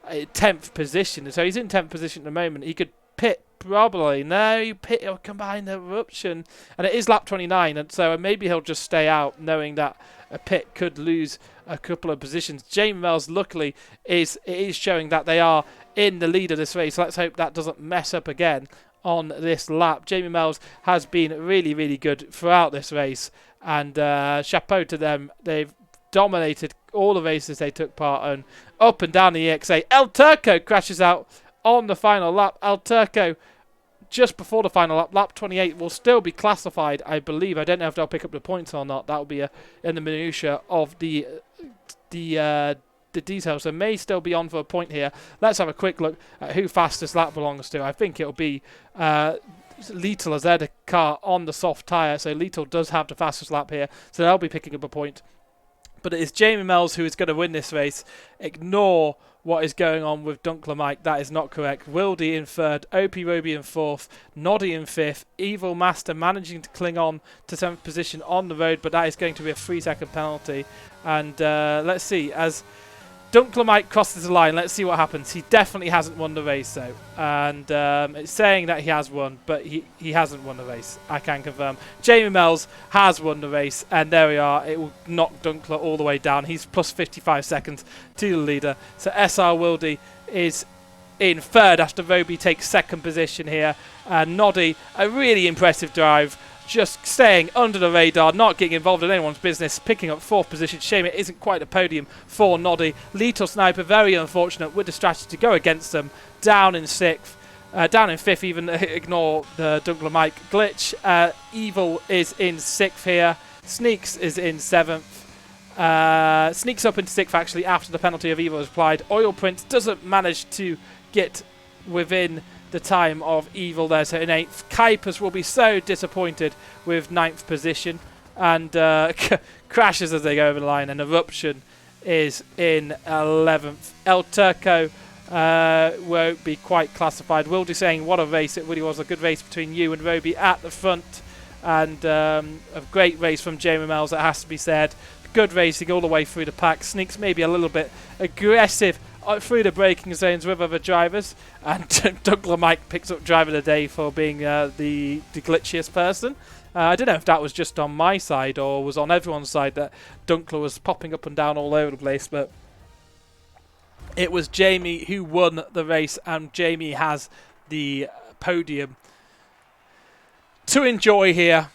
10th position. So he's in 10th position at the moment. He could pit probably. No, you pit or combine eruption, and it is lap 29, and so maybe he'll just stay out, knowing that a pit could lose a couple of positions. Jamie Mells, luckily, it is showing that they are in the lead of this race. Let's hope that doesn't mess up again on this lap. Jamie Mells has been really, really good throughout this race, and chapeau to them. They've dominated all the races they took part in, up and down the EXA. El Turco crashes out on the final lap. El Turco, just before the final lap, lap 28, will still be classified, I believe. I don't know if they'll pick up the points or not. That will be in the minutiae of the details. So may still be on for a point here. Let's have a quick look at who fastest lap belongs to. I think it'll be Lethal, as they're the car on the soft tyre. So Lethal does have the fastest lap here, so they'll be picking up a point. But it is Jamie Mells who is going to win this race. Ignore what is going on with Dunkler Mike. That is not correct. Wildy in third, OP Roby in fourth, Noddy in fifth, Evil Master managing to cling on to 7th position on the road, but that is going to be a 3-second penalty. And let's see, as Dunkler Mike crosses the line, let's see what happens. He definitely hasn't won the race though, and it's saying that he has won, but he hasn't won the race. I can confirm. Jamie Mells has won the race, and there we are. It will knock Dunkler all the way down. He's plus 55 seconds to the leader. So SR Wildy is in third after Roby takes 2nd position here. Noddy, a really impressive drive just staying under the radar, not getting involved in anyone's business, picking up 4th position. Shame it isn't quite a podium for Noddy. Lethal Sniper, very unfortunate with the strategy to go against them, down in 6th. Down in 5th, even ignore the Dunkler Mike glitch. Evil is in 6th here. Sneaks is in 7th. Sneaks up into 6th actually after the penalty of Evil is applied. Oil Prince doesn't manage to get within the time of Evil there, so in 8th. Kuipers will be so disappointed with 9th position and crashes as they go over the line, and Eruption is in 11th. El Turco won't be quite classified. Wildy saying what a race, it really was a good race between you and Roby at the front, and a great race from Jamie Mells, it has to be said. Good racing all the way through the pack. Sneaks maybe a little bit aggressive through the braking zones with other drivers, and Dunkler Mike picks up driver of the day for being the glitchiest person. I don't know if that was just on my side or was on everyone's side that Dunkler was popping up and down all over the place, but it was Jamie who won the race, and Jamie has the podium to enjoy here.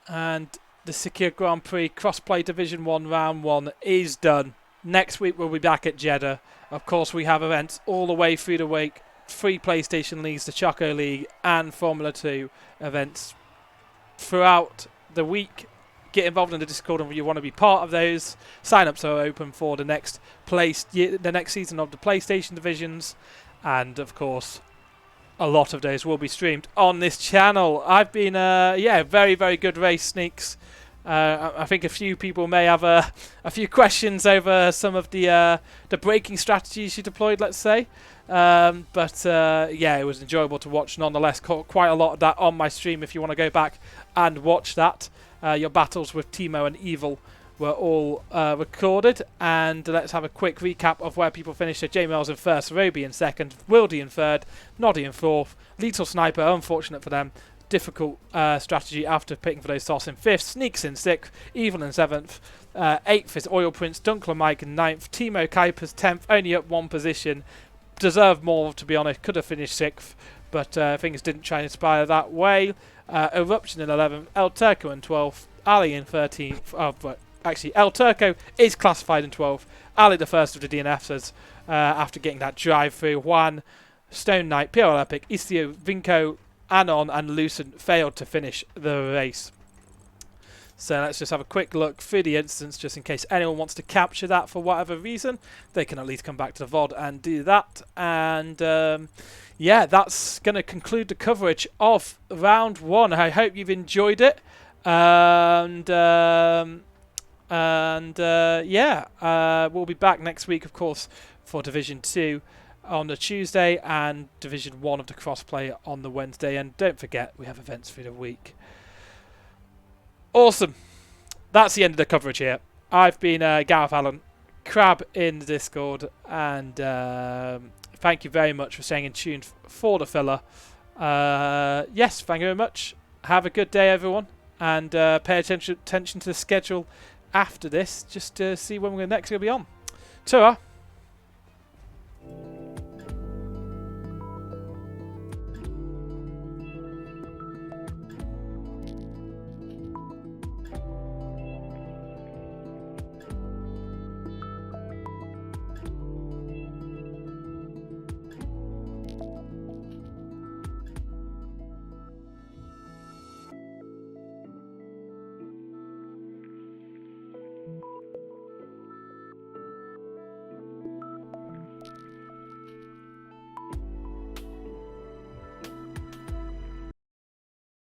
And the Sahkir Grand Prix Crossplay Division 1 Round 1 is done. Next week we'll be back at Jeddah. Of course, we have events all the way through the week. 3 PlayStation Leagues, the Choco League and Formula 2 events throughout the week. Get involved in the Discord if you want to be part of those. Sign-ups are open for the next season of the PlayStation divisions. And, of course, a lot of those will be streamed on this channel. I've been, very, very good race, Sneaks. I think a few people may have a few questions over some of the braking strategies you deployed, let's say. It was enjoyable to watch nonetheless. Quite a lot of that on my stream if you want to go back and watch that. Your battles with Timo and Evil were all recorded. And let's have a quick recap of where people finished. So J Mel's in 1st, Roby in 2nd, Wildy in 3rd, Noddy in 4th, Lethal Sniper, unfortunate for them. Difficult strategy after picking for those sauce in 5th, Sneaks in 6th, Evil in 7th, 8th is Oil Prince, Dunkler Mike in 9th, Timo Kuipers 10th, only up 1 position, deserved more to be honest, could have finished 6th, but things didn't transpire that way. Eruption in 11th, El Turco in 12th, Ali in 13th, actually El Turco is classified in 12th, Ali the first of the DNFs after getting that drive through. Juan, Stone Knight, PRL Epic, Istio, Vinco, Anon and Lucent failed to finish the race. So let's just have a quick look through the instance just in case anyone wants to capture that for whatever reason. They can at least come back to the VOD and do that. And that's going to conclude the coverage of round 1. I hope you've enjoyed it. We'll be back next week, of course, for Division 2. On the Tuesday and Division 1 of the Crossplay on the Wednesday. And don't forget, we have events through the week. Awesome. That's the end of the coverage here. I've been Gareth Allen, Crab in the Discord. And thank you very much for staying in tune for the filler. Yes, thank you very much. Have a good day, everyone. And pay attention to the schedule after this, just to see when we're next going to be on. Ta-ra.